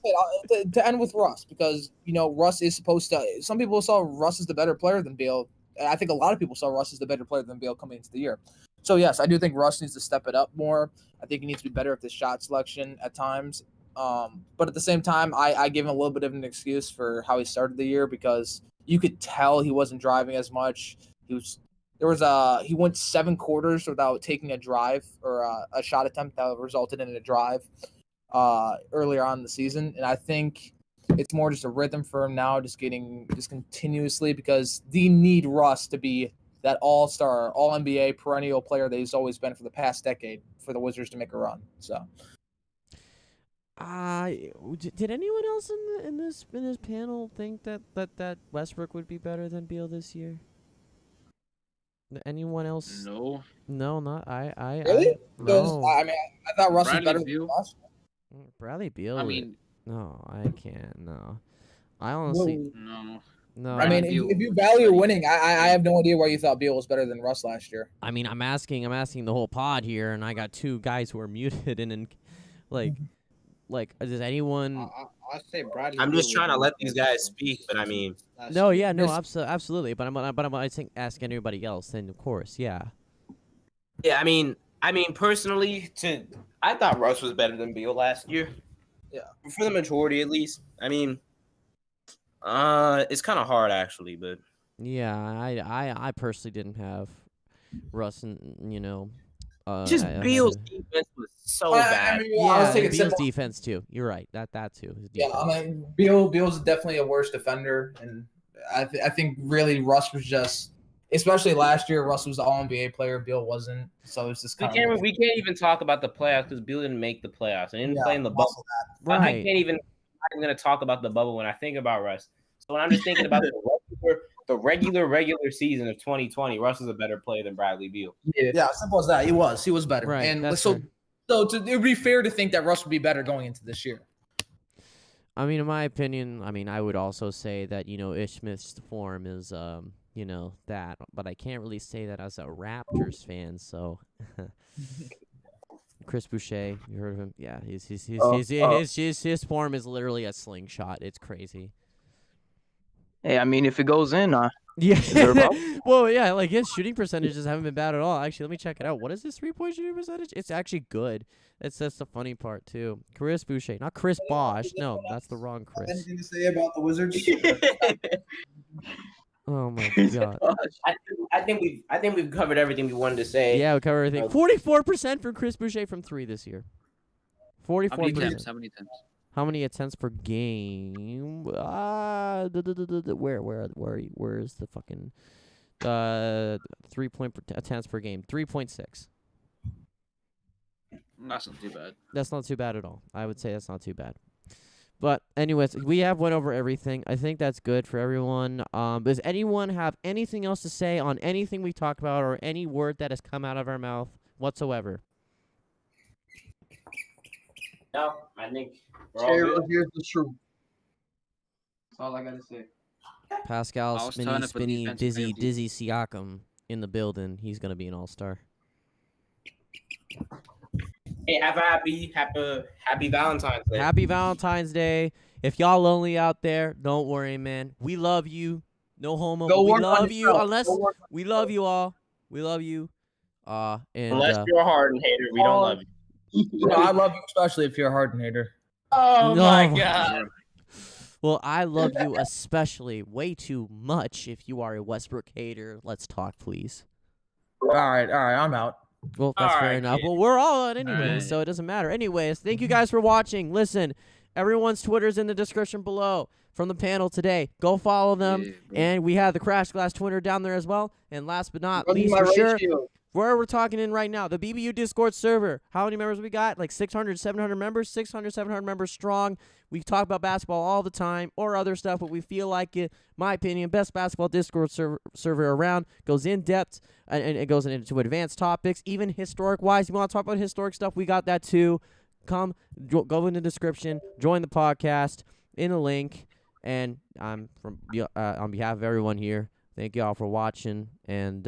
said, to end with Russ, because, Russ is supposed to, some people saw Russ as the better player than Beal. I think a lot of people saw Russ as the better player than Beal coming into the year. So yes, I do think Russ needs to step it up more. I think he needs to be better at the shot selection at times. But at the same time, I give him a little bit of an excuse for how he started the year, because you could tell he wasn't driving as much. He went 7 quarters without taking a drive or a shot attempt that resulted in a drive earlier on in the season. And I think it's more just a rhythm for him now, just continuously, because they need Russ to be that all-star, all-NBA perennial player that he's always been for the past decade for the Wizards to make a run. So Did anyone else in this panel think that Westbrook would be better than Beal this year? Anyone else? No. No, not I. Really? Because No. I mean, I thought Russ was Bradley better than Beal. Russ. Bradley Beal. I mean, no, I can't. No, I honestly no. no. I mean, Beal if you was value better. winning, I have no idea why you thought Beal was better than Russ last year. I mean, I'm asking the whole pod here, and I got two guys who are muted, and like, does anyone? I say Bradley. I'm just Beal trying to was let more these better guys speak, but I mean, last No, year. yeah, no, This- absolutely. But I think asking everybody else, then of course, yeah. yeah, I mean, personally, I thought Russ was better than Beal last year. Yeah. For the majority, at least. I mean, it's kind of hard actually, but Yeah, I personally didn't have Russ and just I Beal's had defense was so I bad. mean, I yeah, was and thinking Beal's simple. defense too. You're right. That too. His Yeah, defense. I mean, Beal's definitely a worse defender, and I think really Russ was just, especially last year, Russ was the All NBA player, Beal wasn't, so it's just We kind of can't even talk about the playoffs because Beal didn't make the playoffs and didn't play in the bubble. also I Right. can't even. I'm not going to talk about the bubble when I think about Russ. So when I'm just thinking about the regular season of 2020, Russ is a better player than Bradley Beal. Yeah, simple as that. He was better, Right, and that's so fair. it would be fair to think that Russ would be better going into this year. I mean, in my opinion, I would also say that Ish Smith's form is that, but I can't really say that as a Raptors fan. So, Chris Boucher, you heard of him? Yeah, his form is literally a slingshot. It's crazy. Hey, I mean, if it goes in, Yeah. there a problem? Well, yeah, like his shooting percentages haven't been bad at all. Actually, let me check it out. What is his 3-point shooting percentage? It's actually good. That's the funny part too. Chris Boucher, not Chris Bosh. No, that's the wrong Chris. Anything to say about the Wizards? Oh my god. I think we've covered everything we wanted to say. Yeah, we cover everything. 44% for Chris Boucher from 3 this year. How many 44%. attempts? How many attempts? How many attempts per game? Where is the fucking 3-point attempts per game? 3.6. That's not too bad. That's not too bad at all. I would say that's not too bad. But anyways, we have went over everything. I think that's good for everyone. Does anyone have anything else to say on anything we talked about or any word that has come out of our mouth whatsoever? No, I think we're all good. Here's the truth. That's all I gotta say. Pascal, I was telling Spinny, it for Spinny, defensive Dizzy, player of the Dizzy Siakam in the building. He's gonna be an all-star. Hey, have a happy Valentine's Day. Happy Valentine's Day. If y'all lonely out there, don't worry, man. We love you. No homo. Go We work on love you. yourself. Unless Go work on we love you all. We love you. And Unless you're a Harden hater, we don't love you. No, I love you, especially if you're a Harden hater. Oh No. my god. well, I love you especially way too much. If you are a Westbrook hater, let's talk, please. All right, I'm out. Well, that's All fair right, enough. kid. Well, we're all on anyways, right. so it doesn't matter. Anyways, thank you guys for watching. Listen, everyone's Twitter's in the description below from the panel today. Go follow them. Yeah, bro. And we have the Crash Glass Twitter down there as well. And last but not Run least, my for sure, ratio. where we're talking in right now, the BBU Discord server. How many members we got? Like 600, 700 members? 600, 700 members strong. We talk about basketball all the time or other stuff, but we feel like it, my opinion, best basketball Discord server around. Goes in depth and it goes into advanced topics, even historic-wise. You want to talk about historic stuff? We got that too. Come, go in the description, join the podcast in a link. And I'm on behalf of everyone here. Thank you all for watching, and